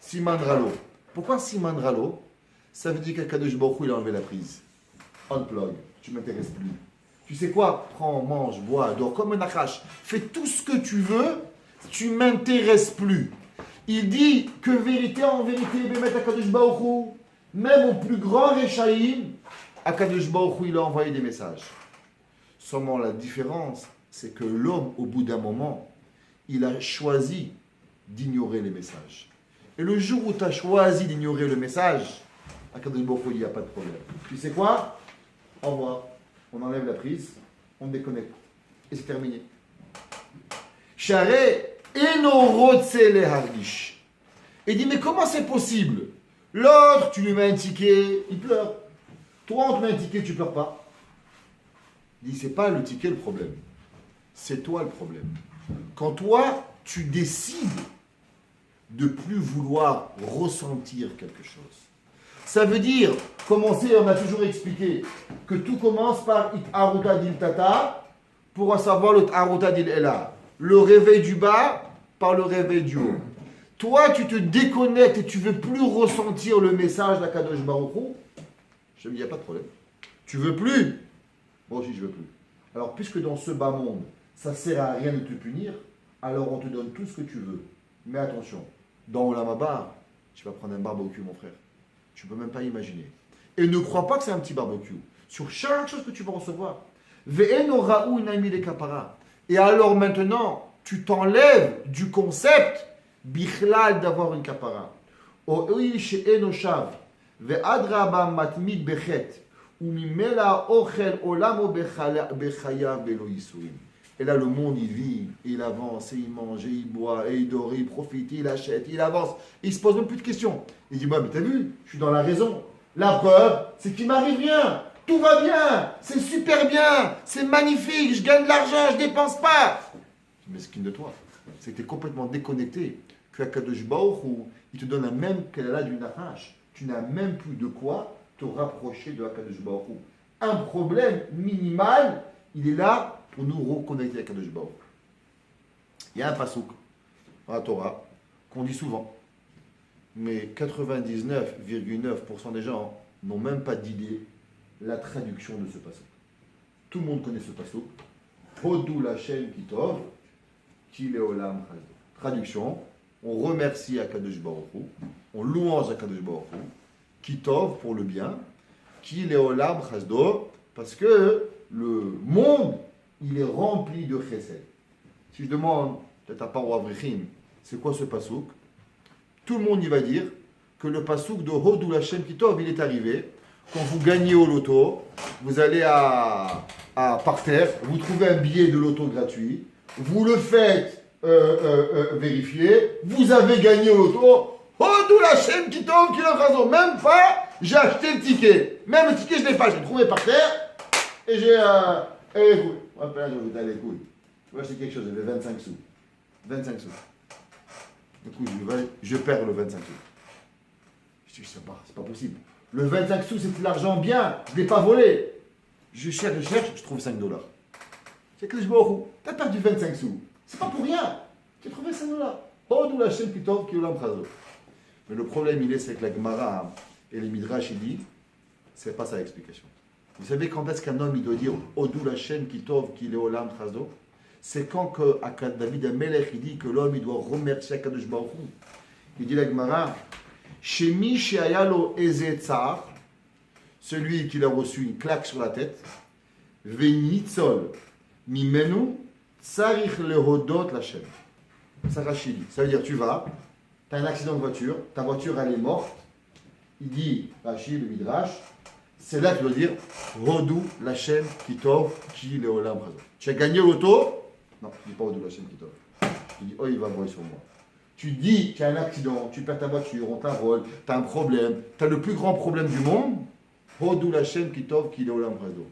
Siman Ralo. Pourquoi Siman Ralo? Ça veut dire qu'Akadosh Baruch Hu, il a enlevé la prise. Unplug, tu ne m'intéresses plus. Tu sais quoi? Prends, mange, bois, dors comme un Nachash. Fais tout ce que tu veux, tu ne m'intéresses plus. Il dit que vérité en vérité, Bémet Akadosh Baruch Hu, même au plus grand Réchaïm, Akadosh Baruch Hu, il a envoyé des messages. Seulement la différence, c'est que l'homme, au bout d'un moment, il a choisi d'ignorer les messages. Et le jour où tu as choisi d'ignorer le message, Akadosh Baruch Hu, il n'y a pas de problème. Tu sais quoi? Au revoir. On enlève la prise, on déconnecte. Et c'est terminé. Charé enorotse le hargish. Et dit, mais comment c'est possible? L'autre, tu lui mets un ticket, il pleure. Toi, on te met un ticket, tu pleures pas. Il dit, c'est pas le ticket le problème. C'est toi le problème. Quand toi, tu décides de plus vouloir ressentir quelque chose. Ça veut dire, commencer, on a toujours expliqué, que tout commence par It'aruta dil tata, pour savoir le T'aruta dil ela. Le réveil du bas par le réveil du haut. Toi, tu te déconnectes et tu veux plus ressentir le message d'Akadosh Baruch Hu. Je me dis, il n'y a pas de problème. Tu veux plus? Moi aussi, je veux plus. Alors, puisque dans ce bas monde, ça sert à rien de te punir, alors on te donne tout ce que tu veux. Mais attention, dans Olam Haba, tu vas prendre un barbecue, mon frère. Tu ne peux même pas imaginer. Et ne crois pas que c'est un petit barbecue. Sur chaque chose que tu vas recevoir. Et alors maintenant, tu t'enlèves du concept bichlal d'avoir une kapara. הואיל שאינו שב, ואדרבה מתמיד בחטא, וממילא אוכל עולמו בחייו ולא ייסורים. Et là, le monde, il vit, il avance, et il mange, et il boit, et il dort, et il profite, il achète, il avance. Et il se pose même plus de questions. Il dit, moi, mais t'as vu, je suis dans la raison. La preuve, c'est qu'il m'arrive rien. Tout va bien. C'est super bien. C'est magnifique. Je gagne de l'argent, je dépense pas. Je m'esquine de toi. C'est que tu es complètement déconnecté. Que Akadosh Baruch Hu, il te donne la même qu'elle a du nachash. Tu n'as même plus de quoi te rapprocher de Akadosh Baruch Hu. Un problème minimal, il est là pour nous reconnecter à Akadosh Baruch Hu. Il y a un pasouk dans la Torah qu'on dit souvent, mais 99,9% des gens n'ont même pas d'idée la traduction de ce pasouk. Tout le monde connaît ce pasouk. Hodou Lashem Kitov, Ki Leolam Chazdo. Traduction, on remercie Akadosh Baruch Hu, on louange Akadosh Baruch Hu, Kitov pour le bien, Ki Leolam Chazdo, parce que le monde, il est rempli de chesed. Si je demande, peut-être à Paro Avrichim, c'est quoi ce pasouk? Tout le monde y va dire que le pasouk de Hodou Lashem Kitov, il est arrivé quand vous gagnez au loto, vous allez à par terre, vous trouvez un billet de loto gratuit, vous le faites vérifier, vous avez gagné au loto, Hodou Lashem Kitov, même pas, j'ai acheté le ticket. Même le ticket, je ne l'ai pas, je l'ai trouvé par terre, et j'ai... écoute, moi, je vais t'aller les couilles. Tu vois, c'est quelque chose, j'avais 25 sous. 25 sous. Du coup, je perds le 25 sous. Je dis, c'est pas possible. Le 25 sous, c'est de l'argent bien, je ne l'ai pas volé. Je cherche, je trouve 5 $. C'est que je vois, tu as perdu 25 sous. C'est pas pour rien. Tu as trouvé 5 $. Oh, d'où la chaîne plutôt qui est Mais le problème, c'est que la Gemara et les Midrash, il dit, c'est pas ça l'explication. Vous savez quand est-ce qu'un homme il doit dire Odou la chaîne qui tov qui est olam chazdo? C'est quand que David Amelech il dit que l'homme il doit remercier Akadosh Baruch Hu. Il dit la Gemara Shemi sheayalo ezetzar, celui qui a reçu une claque sur la tête, venitzol mimenu tsarich lehodot la chaîne. Ça veut dire tu vas, tu as un accident de voiture, ta voiture elle est morte. Il dit Rachid, le Midrash. C'est là que tu dois dire Hodou Lashem Kitov Ki Leolam Chazdo. Tu as gagné l'auto? Non, tu ne dis pas Hodou Lashem Kitov. Tu dis oh, il va voler sur moi. Tu dis qu'il y a un accident, tu perds ta voiture, on t'envole, tu as un problème, tu as le plus grand problème du monde. Hodou Lashem Kitov Ki Leolam Chazdo.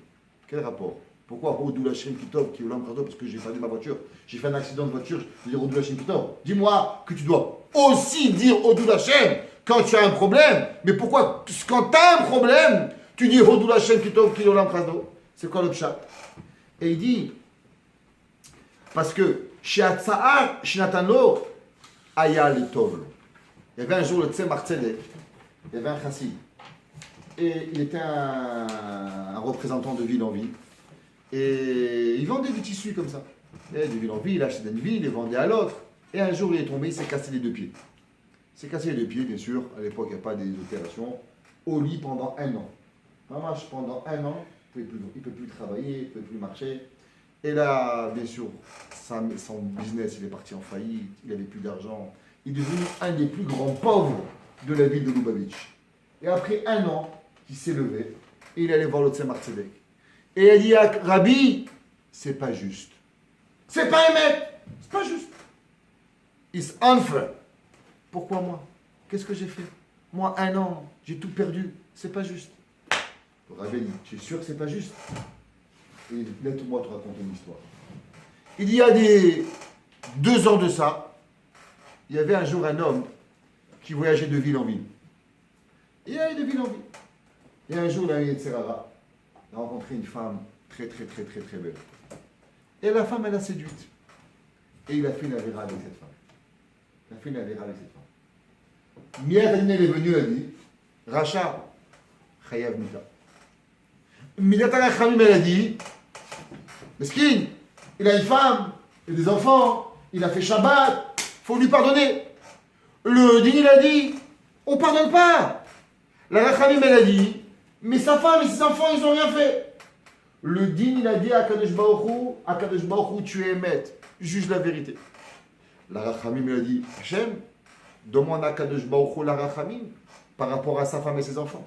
Quel rapport? Pourquoi Hodou Lashem Kitov Ki Leolam Chazdo? Parce que j'ai perdu ma voiture, j'ai fait un accident de voiture, je dis Hodou Lashem Kitov. Dis-moi que tu dois aussi dire Hodou Lashem quand tu as un problème. Mais pourquoi quand tu as un problème, tu dis Hodou Lashem Kitov Ki Leolam Chazdo? C'est quoi le pshat? Et il dit parce que chez Atza'ar Shinatano Aya Litov. Il y avait un jour le Tzemar Tzedek, il y avait un chassid. Et il était un représentant de ville en ville. Et il vendait du tissu comme ça. Il avait de ville en ville, il achetait d'une ville, il vendait à l'autre. Et un jour il est tombé, il s'est cassé les deux pieds. Il s'est cassé les deux pieds, bien sûr. À l'époque, il n'y a pas des opérations. Au lit pendant 1 an. Pendant 1 an, il ne peut plus travailler, il ne peut plus marcher. Et là, bien sûr, son business, il est parti en faillite, il n'avait plus d'argent. Il est devenu un des plus grands pauvres de la ville de Lubavitch. Et après 1 an, il s'est levé et il allait voir le Tzemar Tzedek. Et il a dit à Rabbi, c'est pas juste. C'est pas émet, c'est pas juste. It's unfair. Pourquoi moi? Qu'est-ce que j'ai fait? Moi, 1 an, j'ai tout perdu. C'est pas juste. Le Rabbi dit, tu es sûr que c'est pas juste? Et laisse-moi te raconter une histoire. Il y a 2 ans de ça, il y avait un jour un homme qui voyageait de ville en ville. Il allait de ville en ville. Et un jour, il a eu Yetzerara. Il a rencontré une femme très, très, très, très, très belle. Et la femme, elle a séduite. Et il a fait une avéra avec cette femme. Il a fait une avéra avec cette femme. Miad elle est venue, elle a dit, Racha, Chayav Mita. Midat al-Khamim, elle a dit, Meskin, il a une femme, il a des enfants, il a fait Shabbat, il faut lui pardonner. Le Din, il a dit, on ne pardonne pas. La Rachamim, elle a dit, mais sa femme et ses enfants, ils n'ont rien fait. Le Din, il a dit à Kadosh Baruch Hu, tu es émet, juge la vérité. La Rachamim, elle a dit, Hachem, demande à Kadosh Baruch Hu la rachamim par rapport à sa femme et ses enfants.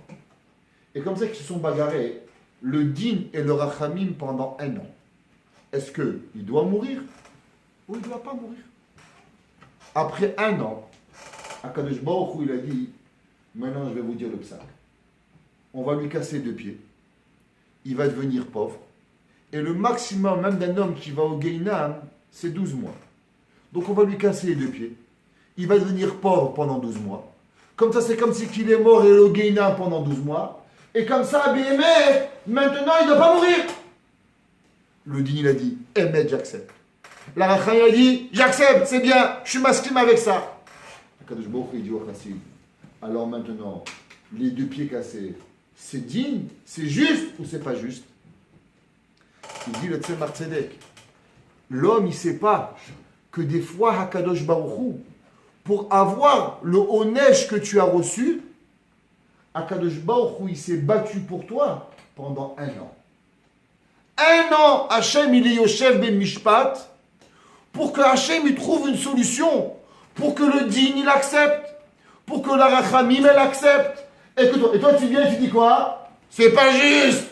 Et comme ça qu'ils se sont bagarrés, le din et le rachamim pendant 1 an. Est-ce qu'il doit mourir ou il ne doit pas mourir? Après 1 an, Akadosh Baruch Hu, il a dit, maintenant je vais vous dire le psak. On va lui casser 2 pieds. Il va devenir pauvre. Et le maximum même d'un homme qui va au Guéinam, c'est 12 mois. Donc on va lui casser les 2 pieds. Il va devenir pauvre pendant 12 mois. Comme ça, c'est comme si qu'il est mort et au Guéinam pendant 12 mois. Et comme ça, Béhémet, maintenant il ne doit pas mourir. Le din, il a dit, Emet, j'accepte. La Rachel, il a dit, j'accepte, c'est bien, je suis masquime avec ça. Akadosh Baruch Hu, il dit au chassid, alors maintenant, les 2 pieds cassés, c'est digne, c'est juste ou c'est pas juste? Il dit le Tzemar Tzedek, l'homme, il ne sait pas que des fois, Akadosh Baruch Hu, pour avoir le honesh que tu as reçu, Akadosh Baruch Hu, il s'est battu pour toi pendant 1 an. 1 an, Hachem, il est Yoshev ben Mishpat, pour que Hachem, il trouve une solution, pour que le din, il accepte, pour que la rachamim, elle accepte. Et toi, tu viens et tu dis quoi? C'est pas juste.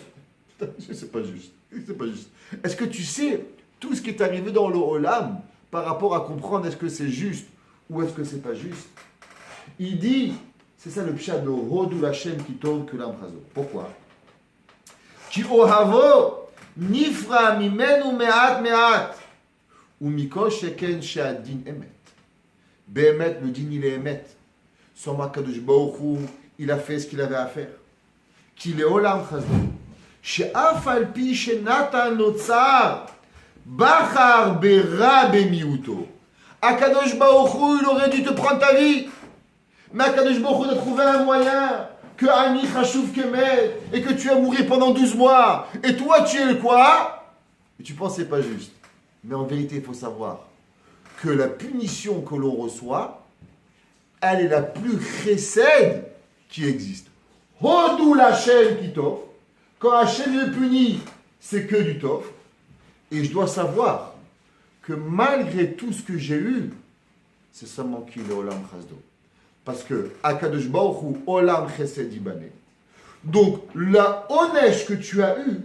C'est pas juste. C'est pas juste. Est-ce que tu sais tout ce qui est arrivé dans le Olam par rapport à comprendre est-ce que c'est juste ou est-ce que c'est pas juste? Il dit, c'est ça le pshat de Hodou Hashem qui tombe que l'amchazo. Pourquoi? Ki ohavo nifra mimenu me'at me'at ou miko sheken she'adin emet. Be'emet, le din il est emet. Son Kadosh Baruch Hu, il a fait ce qu'il avait à faire. Ki le'olam chazo. She'af al pi she'natan notzar bachar be'ra be'miuto. Akadosh Baruch Hu, il aurait dû te prendre ta vie. Mais Akadosh Baruch Hu a trouvé un moyen que Ani Chashuv Kemet et que tu vas mourir pendant 12 mois. Et toi, tu es le quoi? Et tu penses que c'est pas juste. Mais en vérité, il faut savoir que la punition que l'on reçoit, elle est la plus chesed qui existe. Hodou l'Hachem qui t'offre. Quand Hachem le punit, c'est que du t'offre. Et je dois savoir que malgré tout ce que j'ai eu, c'est seulement qu'il est Olam Chasdo. Parce que Akadosh Baruch Hu Olam Chesed Ibané. Donc, la onesh que tu as eu,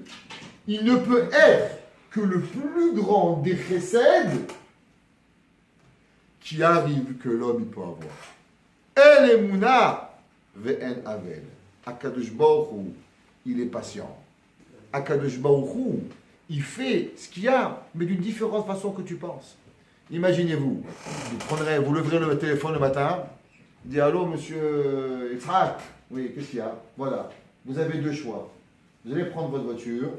il ne peut être que le plus grand des chesed qui arrive que l'homme peut avoir. El Emunah ve'en Avel. Akadosh Baruch Hu, il est patient. Akadosh Baruch Hu, il fait ce qu'il y a, mais d'une différente façon que tu penses. Imaginez-vous, vous leverez le téléphone le matin, dites allô monsieur Yitzhak, oui, qu'est-ce qu'il y a? Voilà, vous avez 2 choix. Vous allez prendre votre voiture,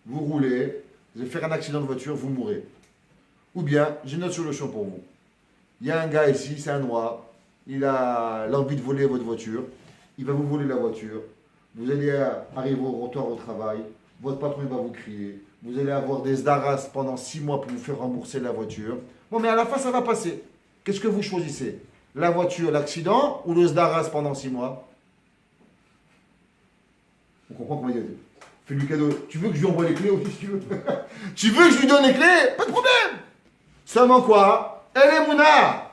vous roulez, vous allez faire un accident de voiture, vous mourrez. Ou bien, j'ai une autre solution pour vous. Il y a un gars ici, c'est un noir, il a l'envie de voler votre voiture, il va vous voler la voiture, vous allez arriver au retour au travail, votre patron va vous crier, vous allez avoir des zdaras pendant 6 mois pour vous faire rembourser la voiture. Bon, mais à la fin, ça va passer. Qu'est-ce que vous choisissez? La voiture, l'accident ou le zdaras pendant 6 mois? On comprend comment il dit. Fais-lui cadeau. Tu veux que je lui envoie les clés aussi si tu veux? Tu veux que je lui donne les clés? Pas de problème. Seulement quoi? El Emunah.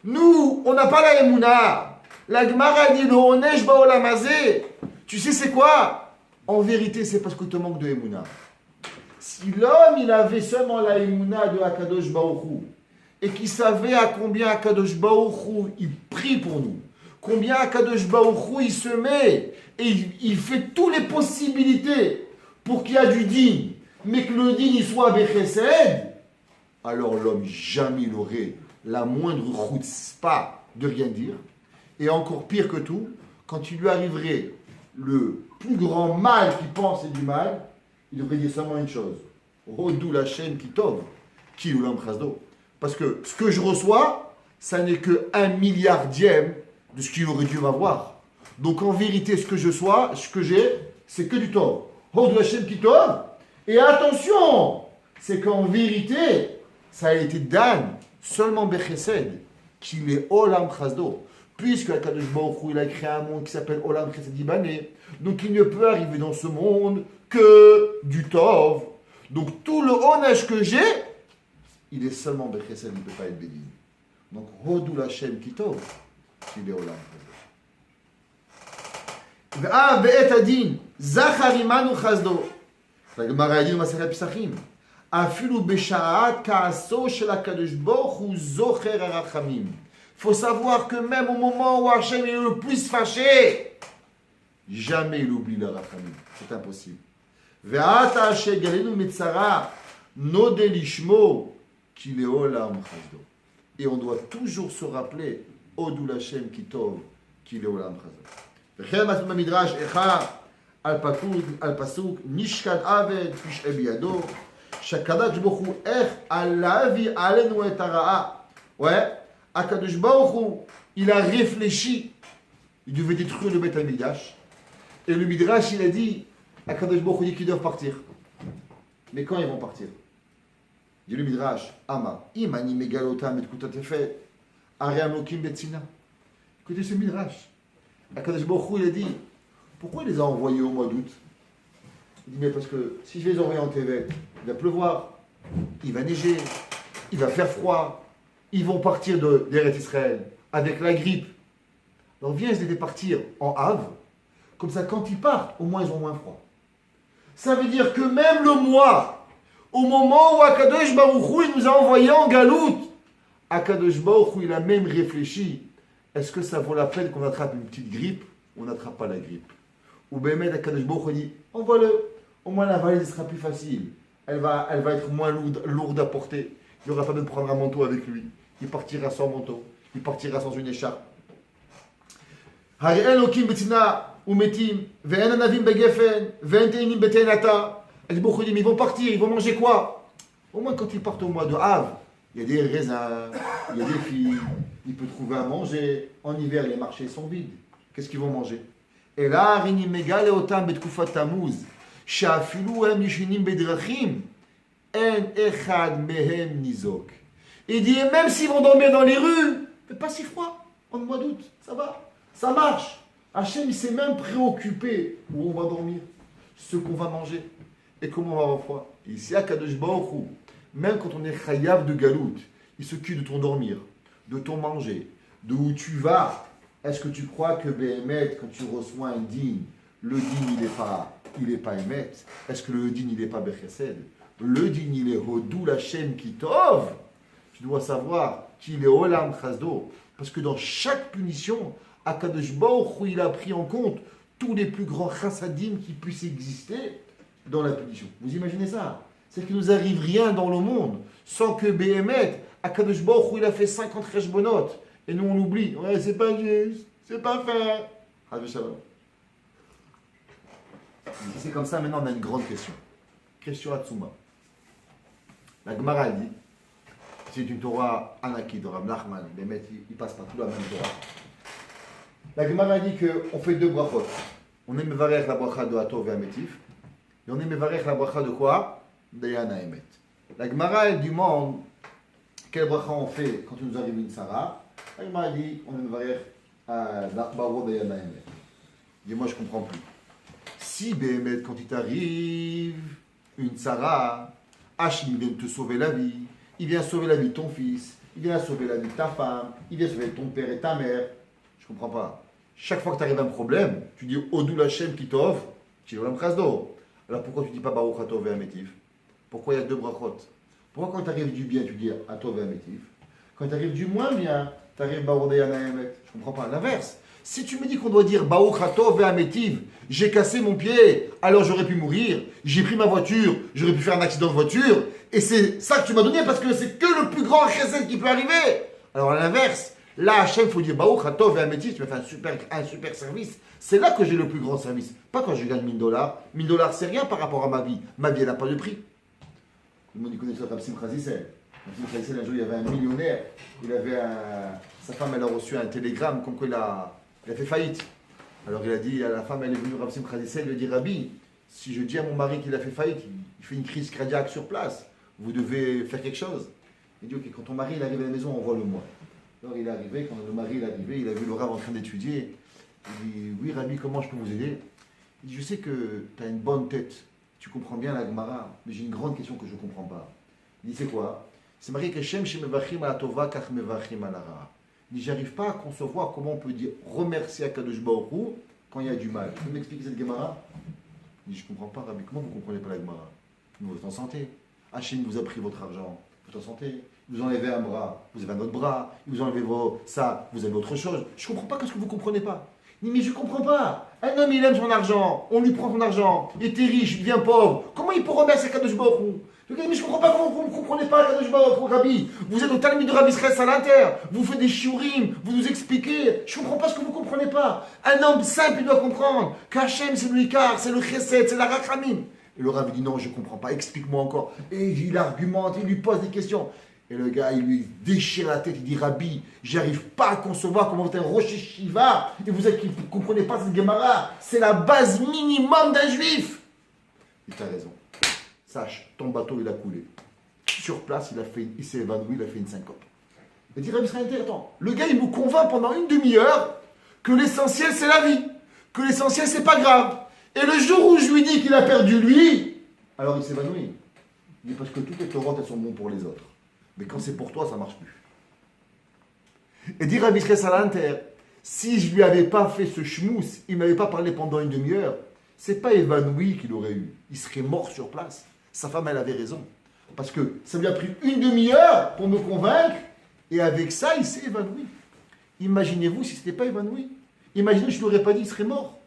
Nous, on n'a pas la Emunah. La Gemara dit le Onesh Baolamazé. Tu sais c'est quoi? En vérité, c'est parce que tu te manques de Emunah. Si l'homme, il avait seulement la Emunah de Akadosh Baruch Hu, et qu'il savait à combien Akadosh Baruch Hu, il prie pour nous, combien Akadosh Baruch Hu, il se met, et il fait toutes les possibilités pour qu'il y ait du digne, mais que le digne, il soit Bechesed, alors l'homme, jamais il aurait la moindre chutzpah de rien dire, et encore pire que tout, quand il lui arriverait le plus grand mal qu'il pense et du mal, il devrait dire seulement une chose. Rodou la chaîne qui tombe, qui ou l'amchazdo. Parce que ce que je reçois, ça n'est que 1 milliardième de ce qu'il aurait dû m'avoir. Donc en vérité, ce que je sois, ce que j'ai, c'est que du tombe. Rodou la chaîne qui tombe. Et attention, c'est qu'en vérité, ça a été dan seulement Bechesed, qu'il est Olam Chazdo. Puisque Akadosh Baruch Hu, il a créé un monde qui s'appelle Olam Chesed Ibané. Donc il ne peut arriver dans ce monde que du Tov. Donc tout le Onesh que j'ai, il est seulement Bechesed, il ne peut pas être béni. Donc Hodou Hashem qui Tov. qu'il est Olam Chazdo. Ve'et adin, zachar imanu chazdo. La Gemara dit dans Masechet Pesachim, afilu b'sha'at ka'aso shel HaKadosh Baruch Hu zocher harachamim. Faut savoir que même au moment où Hachem est le plus fâché, jamais il oublie le rachamim. C'est impossible. Ve'ata asher galenu metzara node lishmo ki le'olam chazdo. Et on doit toujours se rappeler Odul Hashem ki tov ki le'olam chazdo. V'chem atum b'midrash echa al pasuk nishkan aved fish ebiyado shakadosh baruch hu ech alavi alenu et hara'a. Ouais. Akadosh Baruch Hu, il a réfléchi, il devait détruire le Beth Amikdash. Et le Midrash, il a dit, Akadosh Baruch Hu dit qu'ils doivent partir. Mais quand ils vont partir? Dit le Midrash, Ama, imani megalotam et kutatefet, ariam lokim betzina. Écoutez ce Midrash. Akadosh Baruch Hu, il a dit, pourquoi il les a envoyés au mois d'août? Il dit, mais parce que si je les envoie en Tevet, il va pleuvoir, il va neiger, il va faire froid. Ils vont partir d'Eretz Israël avec la grippe. Alors viens les aider partir en Av. Comme ça, quand ils partent, au moins ils ont moins froid. Ça veut dire que même le mois, au moment où Akadosh Baruch Hu, il nous a envoyés en Galout, Akadosh Baruch Hu, il a même réfléchi. Est-ce que ça vaut la peine qu'on attrape une petite grippe ou on n'attrape pas la grippe? Ou Bémet, Akadosh Baruch Hu dit, envoie-le. Au moins la valise sera plus facile. Elle va être moins lourde à porter. Il n'aura pas besoin de prendre un manteau avec lui. Il partira sans manteau, il partira sans une écharpe. Ils vont partir, ils vont manger quoi? Au moins quand ils partent au mois de Av, il y a des raisins, il y a des figues, il peut trouver à manger. En hiver, les marchés sont vides. Qu'est-ce qu'ils vont manger? Et là, il dit, même s'ils vont dormir dans les rues, c'est pas si froid, en mois d'août, ça va, ça marche. Hachem, il s'est même préoccupé où on va dormir, ce qu'on va manger, et comment on va avoir froid. Et ici, à Kadosh Baruch Hu, même quand on est chayav de galout, il s'occupe de ton dormir, de ton manger, de où tu vas. Est-ce que tu crois que Béhémet, quand tu reçois un din, le din, il n'est pas émet? Est-ce que le din, il n'est pas Bechesed? Le din, il est Hodul Hashem Kitov. Tu dois savoir qu'il est Olam Chazdo. Parce que dans chaque punition, Akadosh Baruch Hu, il a pris en compte tous les plus grands chassadim qui puissent exister dans la punition. Vous imaginez ça? C'est qu'il ne nous arrive rien dans le monde sans que Béhémet, Akadosh Baruch Hu, il a fait 50 cheshbonot. Et nous, on oublie. Ouais, c'est pas juste, c'est pas fair. C'est comme ça, maintenant, on a une grande question. Question Hatsuma. La Gemara dit, c'est une Torah Anaki de Rav Nachman, les maîtres, ils passent par tout la même Torah. La Gemara dit qu'on fait deux brachot. On est mevarech la bracha de Hatov et Ametif, et on est mevarech la bracha de quoi? De Yana Emet. La Gemara, elle demande quelle bracha on fait quand il nous arrive une Sarah. La Gemara dit on est mevarech la baro de Yana Emet. Et moi je comprends plus. Si Béhémet, quand il t'arrive une Sarah, Hachem vient te sauver la vie. Il vient sauver la vie de ton fils, il vient sauver la vie de ta femme, il vient sauver ton père et ta mère. Je ne comprends pas. Chaque fois que tu arrives à un problème, tu dis Odul Hashem qui t'offre, tu l'olam chazdo. Alors pourquoi tu ne dis pas Baruch Hatov et Ametif? Pourquoi il y a deux brachot? Pourquoi quand tu arrives du bien, tu dis Hatov et Ametif? Quand tu arrives du moins bien, tu arrives Baruch Deyana Emet. Je ne comprends pas. L'inverse. Si tu me dis qu'on doit dire Baruch Hatov et Ametiv, j'ai cassé mon pied, alors j'aurais pu mourir, j'ai pris ma voiture, j'aurais pu faire un accident de voiture, et c'est ça que tu m'as donné parce que c'est que le plus grand chesed qui peut arriver. Alors à l'inverse, là, Hachem, il faut dire Baruch Hatov et Ametiv, tu m'as fait un super service. C'est là que j'ai le plus grand service. Pas quand je gagne 1000 $. 1000 $, c'est rien par rapport à ma vie. Ma vie, elle n'a pas de prix. Tout le monde connaît ça comme Simcha Zissel. Simcha Zissel, un jour, il y avait un millionnaire, sa femme, elle a reçu un télégramme comme quoi il a fait faillite. Alors il a dit à la femme, elle est venue Rav Simcha Zissel, il lui a dit Rabbi, si je dis à mon mari qu'il a fait faillite, il fait une crise cardiaque sur place, vous devez faire quelque chose. Il dit ok, quand ton mari il arrive à la maison, envoie-le-moi. Alors il est arrivé, quand le mari est arrivé, il a vu le Rav en train d'étudier. Il dit oui Rabbi, comment je peux vous aider? Il dit je sais que tu as une bonne tête, tu comprends bien la Gemara, mais j'ai une grande question que je ne comprends pas. Il dit c'est quoi? C'est marqué que Shem Shemevachim ala Tova kach mevachim ala Ra. Il dit, j'arrive pas à concevoir comment on peut dire remercier Akadosh Baruch Hu quand il y a du mal. Tu peux m'expliquer cette Gemara? Il dit, je comprends pas, Rabbi, comment vous comprenez pas la Gemara? Vous êtes en santé. Hachem vous a pris votre argent, vous êtes en santé. Vous enlevez un bras, vous avez un autre bras. Vous enlevez ça, vous avez autre chose. Je comprends pas, qu'est-ce que vous comprenez pas? Il dit, mais je comprends pas. Un homme, il aime son argent, on lui prend son argent, il était riche, il devient pauvre. Comment il peut remercier Akadosh Baruch Hu? Je dis, mais je comprends pas comment vous ne comprenez pas Akadosh Baruch Hu, Rabbi. Vous êtes au Talmud de Rabbi Israël Salanter, vous faites des shiurim, vous nous expliquez. Je comprends pas ce que vous comprenez pas. Un homme simple, il doit comprendre qu'Hachem, c'est le Ikar, c'est le Chesed, c'est la Rachamim. Et le Rabbi dit, non, je comprends pas, explique-moi encore. Et il argumente, il lui pose des questions. Et le gars, il lui déchire la tête, il dit, Rabbi, j'arrive pas à concevoir comment vous êtes un Rosh Shiva et vous ne comprenez pas cette Gemara. C'est la base minimum d'un juif. Il t'a raison. Sache, ton bateau, il a coulé. Sur place, il s'est évanoui, il a fait une syncope. Il dit, Rabbi Israël, attends, le gars, il nous convainc pendant une demi-heure que l'essentiel, c'est la vie. Que l'essentiel, c'est pas grave. Et le jour où je lui dis qu'il a perdu lui, alors il s'évanouit. Il dit, parce que toutes les Torotes, elles sont bonnes pour les autres. Mais quand c'est pour toi, ça ne marche plus. Et dire à Rabbi Salanter, si je ne lui avais pas fait ce schmouss, il ne m'avait pas parlé pendant une demi-heure, c'est pas évanoui qu'il aurait eu. Il serait mort sur place. Sa femme, elle avait raison. Parce que ça lui a pris une demi-heure pour me convaincre, et avec ça, il s'est évanoui. Imaginez-vous si ce n'était pas évanoui. Imaginez, je ne l'aurais pas dit, il serait mort.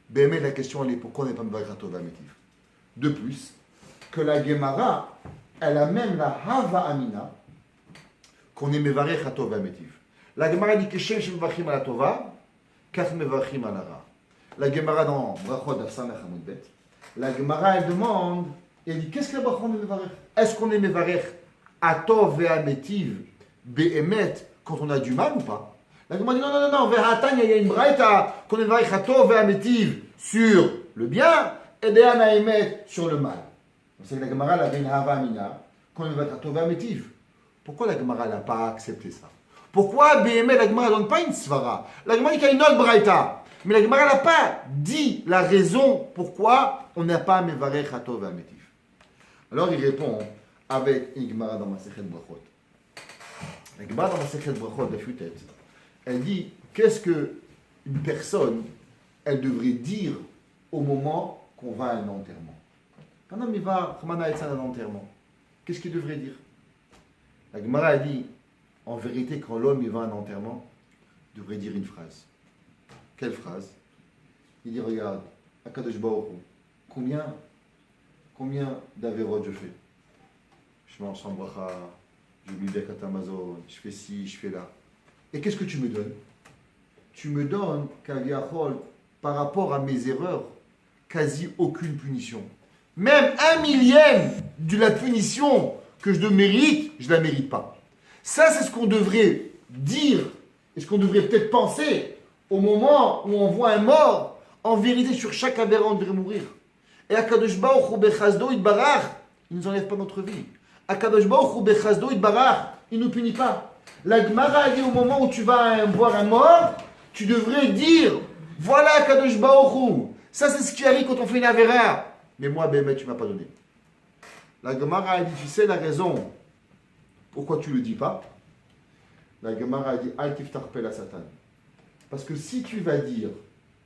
Ben, mais la question, elle est pourquoi on n'est pas Mevarech Hatov Amétiv? De plus, que la Gemara, elle a même la Hava Amina, qu'on est Mevarech Hatov Amétiv. La Gemara dit que Shem Shemevachim ala Tova, Kach Mevachim ala Ra. La Gemara dans Brachot d'Afsamech Hamud Bet, la Gemara, elle demande, elle dit, qu'est-ce que la Brachot de Mevarech? Est-ce qu'on est Mevarech Hatov Amétiv, Be'emet, quand on a du mal ou pas? La Gemara dit, non, Vehatanya, il y a une braïta, qu'on est Mevarech Hatov Amétiv sur le bien, et De'an Haemet sur le mal. C'est que la Gemara avait une Hava Amina, qu'on est Mevarech Hatov Amétiv. Pourquoi la Gemara n'a pas accepté ça? Pourquoi BME, la Gemara ne donne pas une svara? La Gemara dit qu'il y a une autre braïta. Mais la Gemara n'a pas dit la raison pourquoi on n'a pas Mevarech Hatov Amétiv. Alors il répond avec une Gemara dans Masechet Brachot. La Gemara dans Masechet Brachot de Futet, elle dit qu'est-ce qu'une personne, elle devrait dire au moment qu'on va à un enterrement. Un homme, il va à un enterrement. Qu'est-ce qu'il devrait dire? La Gemara a dit, en vérité, quand l'homme il va à un enterrement, il devrait dire une phrase. Quelle phrase? Il dit, regarde, Akadosh Baruch Hu, combien d'avérot je fais? Je mange sans bracha, je lis des Amazon, je fais ci, je fais là. Et qu'est-ce que tu me donnes? Tu me donnes, Kaviachol, par rapport à mes erreurs, quasi aucune punition. Même 1/1000 de la punition que je mérite, je ne la mérite pas. Ça, c'est ce qu'on devrait dire, et ce qu'on devrait peut-être penser au moment où on voit un mort. En vérité, sur chaque aberrant, on devrait mourir. Et Akadosh Baruch Hu Bechazdo Itbarach, il ne nous enlève pas notre vie. Akadosh Baruch Hu Bechazdo Itbarach, il ne nous punit pas. La Gemara a dit au moment où tu vas voir un mort, tu devrais dire, voilà Akadosh Baruch Hu. Ça, c'est ce qui arrive quand on fait une avéra. Mais moi, Bémet, tu ne m'as pas donné. La Gemara a dit, tu sais la raison pourquoi tu ne le dis pas? La Gemara a dit, Al tiftar pe la Satan. Parce que si tu vas dire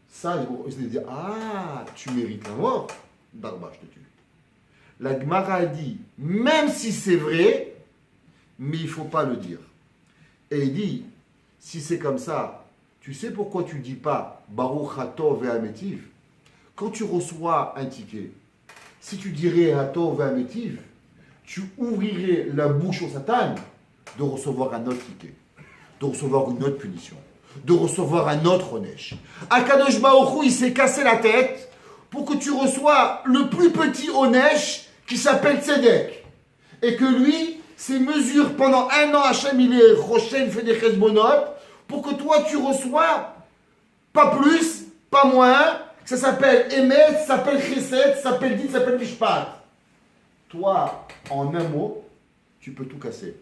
ça, je vais dire, ah, tu mérites la mort, Darba, je te tue. La Gemara a dit, même si c'est vrai, mais il ne faut pas le dire. Et il dit, si c'est comme ça, tu sais pourquoi tu ne dis pas Baruch Hatov ve'amétiv? Quand tu reçois un ticket, si tu dirais Hatov ve'amétiv, tu ouvrirais la bouche au Satan de recevoir un autre ticket, de recevoir une autre punition, de recevoir un autre onesh. Akadosh Baruch Hu, il s'est cassé la tête pour que tu reçois le plus petit onesh qui s'appelle Tzedek. Et que lui, ses mesures pendant 1 an, Hachem, il est Rochen, fait des chesbonot, pour que toi, tu reçois pas plus, pas moins, que ça s'appelle Emet, ça s'appelle Chesed, ça s'appelle Din, ça s'appelle Mishpat. Toi, en un mot, tu peux tout casser.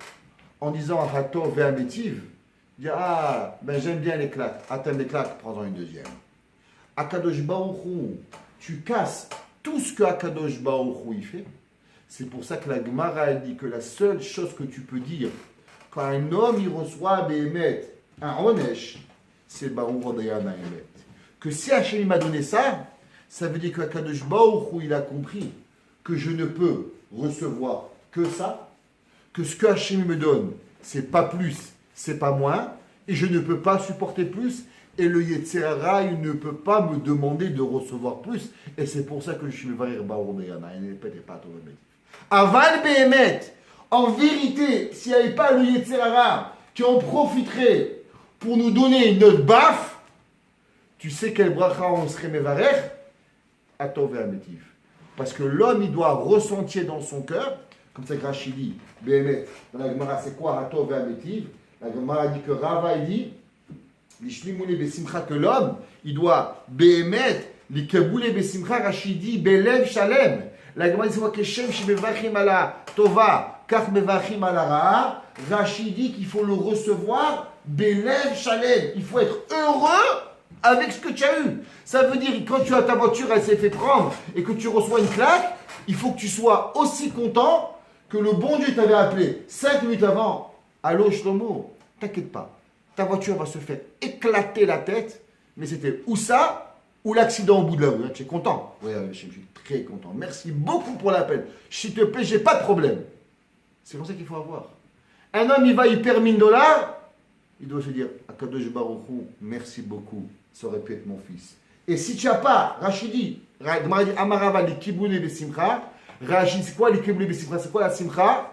En disant Hatov ve'amétiv, dire ah, ben j'aime bien les claques. Ah, t'aimes les claques, prends-en une deuxième. Akadosh Baruch Hu, tu casses tout ce que Akadosh Baruch Hu il fait. C'est pour ça que la Gemara a dit que la seule chose que tu peux dire quand un homme il reçoit Béhémet, un Onesh, c'est Baruch Odayana Emet. Que si Hachem m'a donné ça, ça veut dire qu'Akadosh Baruch Hu, il a compris que je ne peux recevoir que ça, que ce que Hachem me donne, c'est pas plus, c'est pas moins, et je ne peux pas supporter plus, et le Yetzer Hara, il ne peut pas me demander de recevoir plus, et c'est pour ça que je suis le Varir Baruch Odayana, il n'est pas tout le Aval Béhémet, en vérité, s'il n'y avait pas le Yetzer Hara qui en profiterait pour nous donner une autre baffe, tu sais quel bracha on serait Mevarer? Atov et Amétiv. Parce que l'homme, il doit ressentir dans son cœur, comme ça que Rachid dit, Béhémet, dans la Gemara, c'est quoi Atov et Amétiv? La Gemara dit que Rava, il dit, Lishlimune Besimcha, que l'homme, il doit Béhémet, Likaboule Besimcha, Rachid dit, Belev Shalem. La Gemara dit, c'est quoi que Shem Shemevachim ala Tova, Kach Mevachim ala Ra'a. Rachid dit qu'il faut le recevoir, Belev Shalem. Il faut être heureux avec ce que tu as eu. Ça veut dire que quand tu as ta voiture, elle s'est fait prendre et que tu reçois une claque, il faut que tu sois aussi content que le bon Dieu t'avait appelé 5 minutes avant. Allô Shlomo, t'inquiète pas, ta voiture va se faire éclater la tête, mais c'était ou ça, ou l'accident au bout de la rue. Tu es content? Oui, je suis très content. Merci beaucoup pour l'appel. S'il te plaît, j'ai pas de problème. C'est comme ça qu'il faut avoir. Un homme, il va, il perd 1000 dollars, il doit se dire, Akadosh Baruch Hu, merci beaucoup, ça aurait pu être mon fils. Et si tu n'as pas, Rachidi, Amarava, les kiboulé, les simcha, Rachid, c'est quoi les kiboulé, les simcha? C'est quoi la simcha?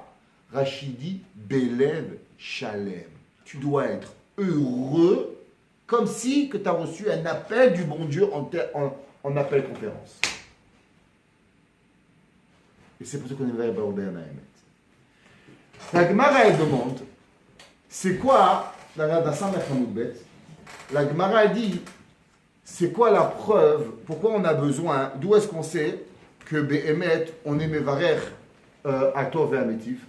Rachidi, Belev, Shalem. Tu dois être heureux, comme si que tu as reçu un appel du bon Dieu en appel conférence. Et c'est pour ça qu'on est vers Baruch Anahemet. La Gemara, elle demande, c'est quoi, dans la Samech Hamoudbet, la Gemara dit, c'est quoi la preuve, pourquoi on a besoin, d'où est-ce qu'on sait que Béhémet, on est Mevarer à Tov et à Métiv?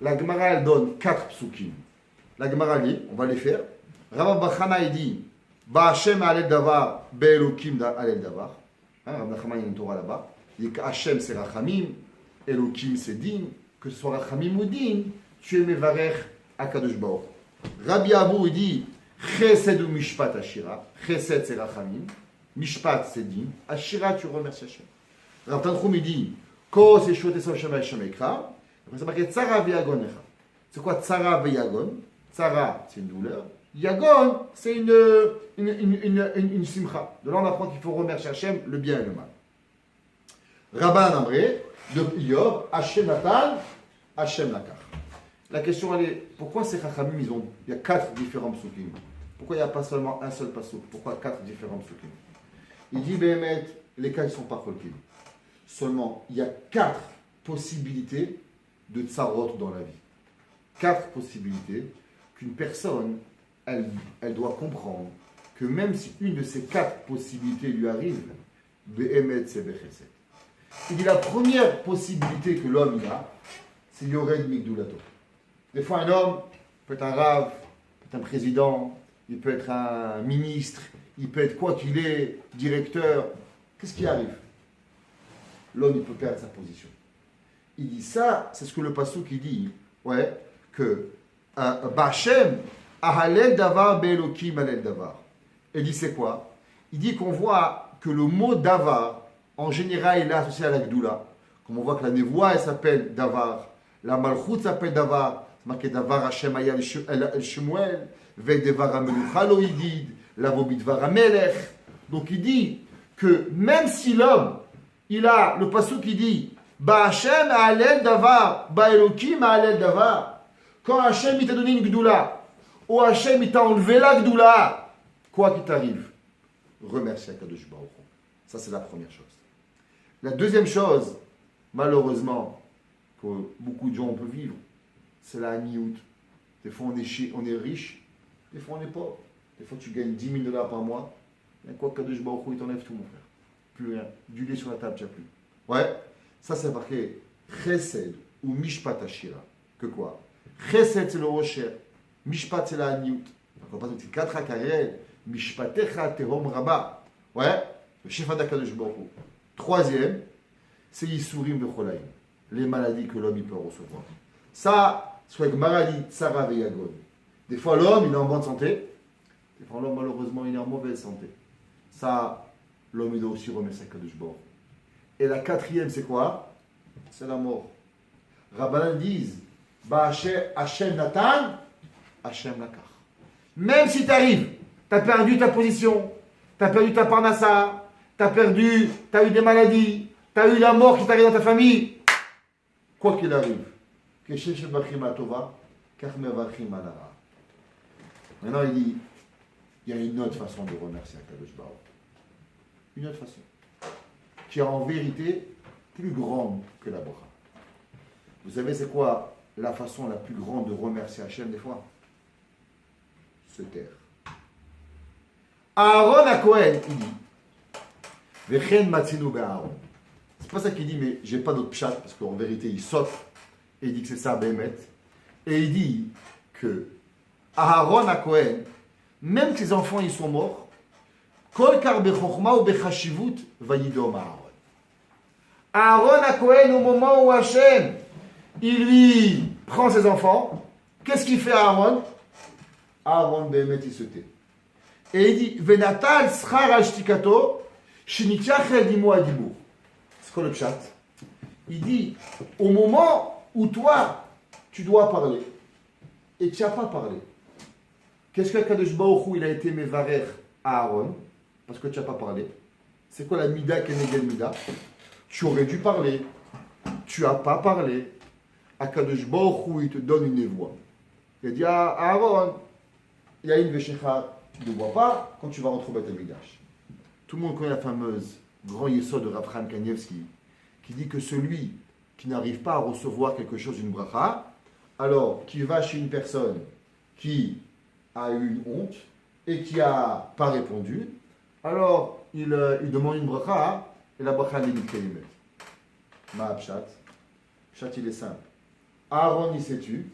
La Gemara, elle donne 4 psukim. La Gemara dit, on va les faire. Rav Bachana, il dit, Ba'Hashem alel davar, Be'elokim alel davar. Rav Nachman, il y a une Torah là-bas. Il dit qu'Hashem c'est Rachamim, Elokim c'est Din, que ce soit Rachamim ou Din, tu es Mevarer à Kadosh Baruch. Rabbi Abou, il dit, Chesed ou Mishpat Ashira. Chesed c'est Rachamim, Mishpat c'est Din, Ashira tu remercies Hashem. Rav Tanchum, il dit, Ko c'est Shot Esau Shem Hashem Ekra. Après c'est marqué Tzara Veyagon Echa. C'est quoi Tzara Veyagon? Tzara c'est une douleur. Yagon c'est une simcha. De là on apprend qu'il faut remercier Hashem le bien et le mal. Rabban Amré, de Yob, Hashem Natan, Hashem Lakar. La question elle est, pourquoi ces Chachamim, il y a 4 différents psukim? Pourquoi il n'y a pas seulement un seul pasuk? Pourquoi 4 différents psukim? Il dit, Béhémet, les cas ne sont pas cholkim. Seulement, il y a 4 possibilités de tsarot dans la vie. 4 possibilités qu'une personne, elle doit comprendre que même si une de ces 4 possibilités lui arrive, Béhémet, c'est Bechesed. Il dit la première possibilité que l'homme a, c'est Yored Migdoulato. Des fois, un homme peut être un rave, peut être un président, il peut être un ministre, il peut être quoi qu'il est, directeur. Qu'est-ce qui arrive? L'homme, il peut perdre sa position. Il dit ça, c'est ce que le pasuk il dit, ouais, que Ba'Hashem ahalel davar be'elokim alel davar. Il dit c'est quoi? Il dit qu'on voit que le mot davar, en général, il est associé à la Gdoula. Comme on voit que la Nevoa, elle s'appelle davar, la Malchut s'appelle davar. Marqué Davar Hashem Aya El Shemuel, Ve Devar Amelucha Lo Yidid, Lavo Bidvar Amelech. Donc il dit que même si l'homme, il a le pasuk qui dit Ba Hashem Alel Davar, Ba Elokim Alel Davar. Quand Hashem il t'a donné une Gdoula, ou Hashem il t'a enlevé la Gdoula, quoi qu'il t'arrive, remercie Akadosh Baruch Hu. Ça c'est la première chose. La deuxième chose, malheureusement, que beaucoup de gens peuvent vivre, c'est la haniout. Des fois on est riche, des fois on est pauvre. Des fois tu gagnes 10 000 dollars par mois. Et quoi que Kadosh Baruch Hu, il t'enlève tout, mon frère. Plus rien. Du lait sur la table, tu n'as plus. Ouais, ça c'est marqué Chesed ou Mishpat Ashira. Que quoi? Chesed c'est le rocher, Mishpat c'est la haniout. Donc on passe au petit 4 akarel, Mishpatecha tehom rabba. Ouais, le chef d'Akadosh Baruch Hu. Troisième, c'est Yisurim Vecholaim. Les maladies que l'homme il peut recevoir. Ça, soit Gmarali, Tsara et Yagon. Des fois, l'homme, il est en bonne santé. Des fois, l'homme, malheureusement, il est en mauvaise santé. Ça, l'homme, il doit aussi remettre sa Kadosh Baruch. Et la quatrième, c'est quoi? C'est la mort. Rabbanan disent, Hachem Natan, Hachem Lakar. Même si tu arrives, tu as perdu ta position, tu as perdu ta parnassa, tu as eu des maladies, tu as eu la mort qui t'arrive dans ta famille, quoi qu'il arrive, maintenant il dit, il y a une autre façon de remercier Akadosh Baruch. Une autre façon, qui est en vérité plus grande que la bracha. Vous savez c'est quoi la façon la plus grande de remercier Hachem des fois? Se taire. Aaron à Cohen, il dit, Vechen matzinu be'Aaron. C'est pas ça qu'il dit, mais j'ai pas d'autre pshat, parce qu'en vérité, il saute et il dit que c'est ça, Bémet. Et il dit que Aaron à Cohen, même ses enfants, ils sont morts, Kol kar bechokma ou bechashivut vayidom Aaron. Aaron à Cohen, au moment où Hachem, il lui prend ses enfants, qu'est-ce qu'il fait Aaron? Aaron Bémet, il se tait. Et il dit, Venatal schar ashtikato, shinitiachel dimo adibur. C'est quoi le pshat? Il dit, au moment où toi, tu dois parler, et tu n'as pas parlé, qu'est-ce que Kadosh Baruch Hu, il a été mevarer à Aaron, parce que tu n'as pas parlé? C'est quoi la mida kenegel mida? Tu aurais dû parler, tu n'as pas parlé. Akadosh Baruch Hu, il te donne une voix. Il a dit à Aaron, il y a une veshecha, tu ne vois pas quand tu vas rentrer au Beth Amikdash. Tout le monde connaît la fameuse grand yesod de Rav Chaim Kanievski, qui dit que celui qui n'arrive pas à recevoir quelque chose d'une bracha, alors qu'il va chez une personne qui a eu une honte et qui n'a pas répondu, alors il demande une bracha et la bracha n'est pas émise. Ma pshat, pshat il est simple. Aaron il s'est tu,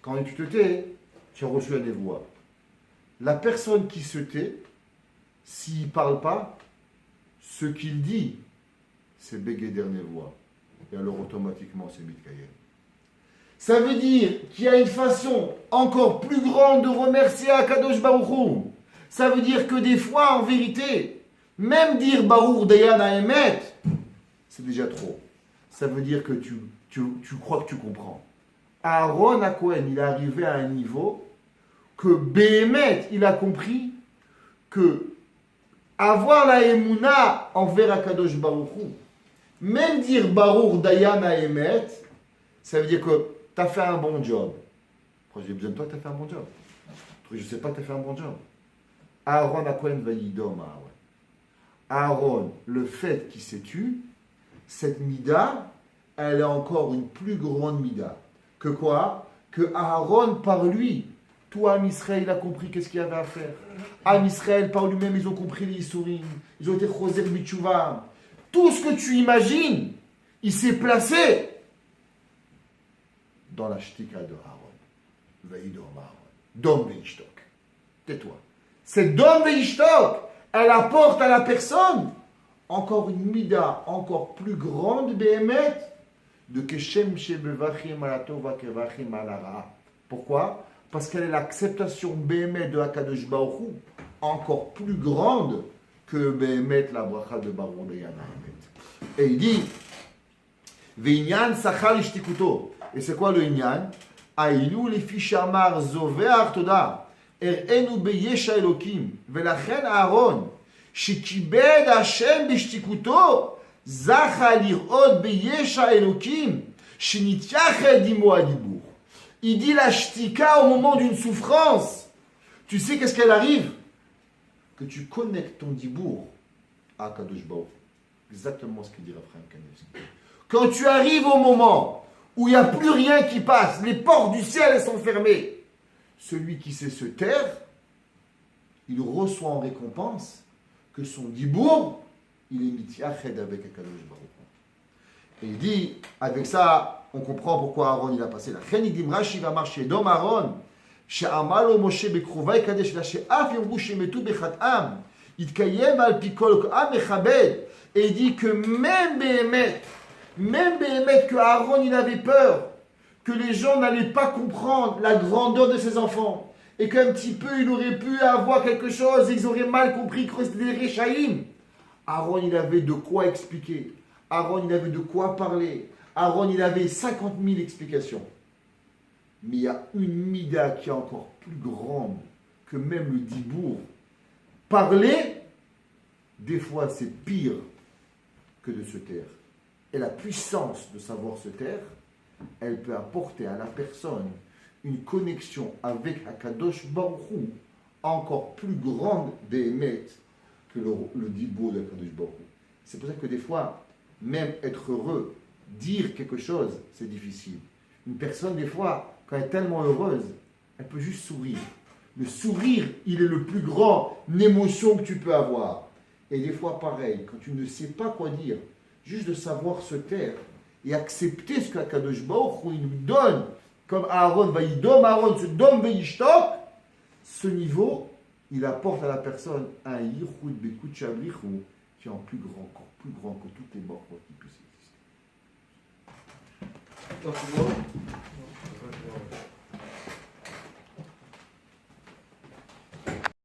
quand tu te tais, tu as reçu la névoie. La personne qui se tait, s'il ne parle pas, ce qu'il dit, c'est bégay dernière voix. Et alors automatiquement, c'est Mitkayen. Ça veut dire qu'il y a une façon encore plus grande de remercier Akadosh Baruch Hu. Ça veut dire que des fois, en vérité, même dire Baruch Dayan Haemet, c'est déjà trop. Ça veut dire que tu crois que tu comprends. Aaron à Cohen, il est arrivé à un niveau que Béhémet, il a compris que avoir la Emouna envers Akadosh Baruch Hu, même dire Baruch Dayan Haemet, ça veut dire que tu as fait un bon job. J'ai besoin de toi, tu as fait un bon job. Je ne sais pas, tu as fait un bon job. Aaron a Cohen Vayidom. Aaron, le fait qu'il s'est tué, cette mida, elle est encore une plus grande mida. Que quoi? Que Aaron, par lui, tout Am Israël, il a compris qu'est-ce qu'il y avait à faire. Am Israël, par lui-même, ils ont compris les Issourim. Ils ont été Choser B'Tshuva. Tout ce que tu imagines, il s'est placé dans la shtika de Aaron. Vayidom Aaron. Dom Veishtok. Tais-toi. Cette Dom Veishtok, elle apporte à la personne encore une mida, encore plus grande, Béhémet, de Keshem Shebevachim Alatova Kevachim Alara. Pourquoi? Parce qu'elle est l'acceptation Béhémet de Akadosh Baruch Hu encore plus grande que Béhémet la bracha de Baruch Dayan Haemet. Et il dit Veinyan Sachal Ishtikuto. Et c'est quoi le Inyan? Aïlou les fichamar zoveach toda. Er'enu beyesha Elokim. Velachen Aaron. שכיבד השם בשתיקותו, זכה לראות בישע אלוקים, שנתייחד עמו הדיבור. Il dit la shtika au moment d'une souffrance. Tu sais qu'est-ce qu'elle arrive? Que tu connectes ton dibour à Kadosh Baruch. Exactement ce que dit Rav Chaim Kanievski. Quand tu arrives au moment où il n'y a plus rien qui passe, les portes du ciel elles sont fermées, celui qui sait se taire, il reçoit en récompense que son dibour, il est mitiyached avec Akadosh Baruch. Et il dit, avec ça, on comprend pourquoi Aaron il a passé la chen. Il dit, Rashi va marcher d'homme Aaron, she'amalo Moshe bekrouva ekadesh la she'af yomru shemetu bechatam, itkayem al pikol am mechabed. Et il dit que même Béhémet que Aaron il avait peur que les gens n'allaient pas comprendre la grandeur de ses enfants. Et qu'un petit peu, il aurait pu avoir quelque chose, ils auraient mal compris que c'était des Réchaïm. Aaron, il avait de quoi expliquer. Aaron, il avait de quoi parler. Aaron, il avait 50 000 explications. Mais il y a une mida qui est encore plus grande que même le dibour. Parler, des fois, c'est pire que de se taire. Et la puissance de savoir se taire, elle peut apporter à la personne une connexion avec Akadosh Baruch Hu encore plus grande des émettes que le dibour de Akadosh Baruch Hu. C'est pour ça que des fois, même être heureux, dire quelque chose, c'est difficile. Une personne, des fois, quand elle est tellement heureuse, elle peut juste sourire. Le sourire, il est le plus grand émotion que tu peux avoir. Et des fois, pareil, quand tu ne sais pas quoi dire, juste de savoir se taire et accepter ce qu'Akadosh Baruch Hu nous donne, comme Aaron, Aaron se donne Veishtok, ce niveau, il apporte à la personne un Yichud Bekut Shabrichou qui est encore plus grand que toutes les morts qui puissent exister.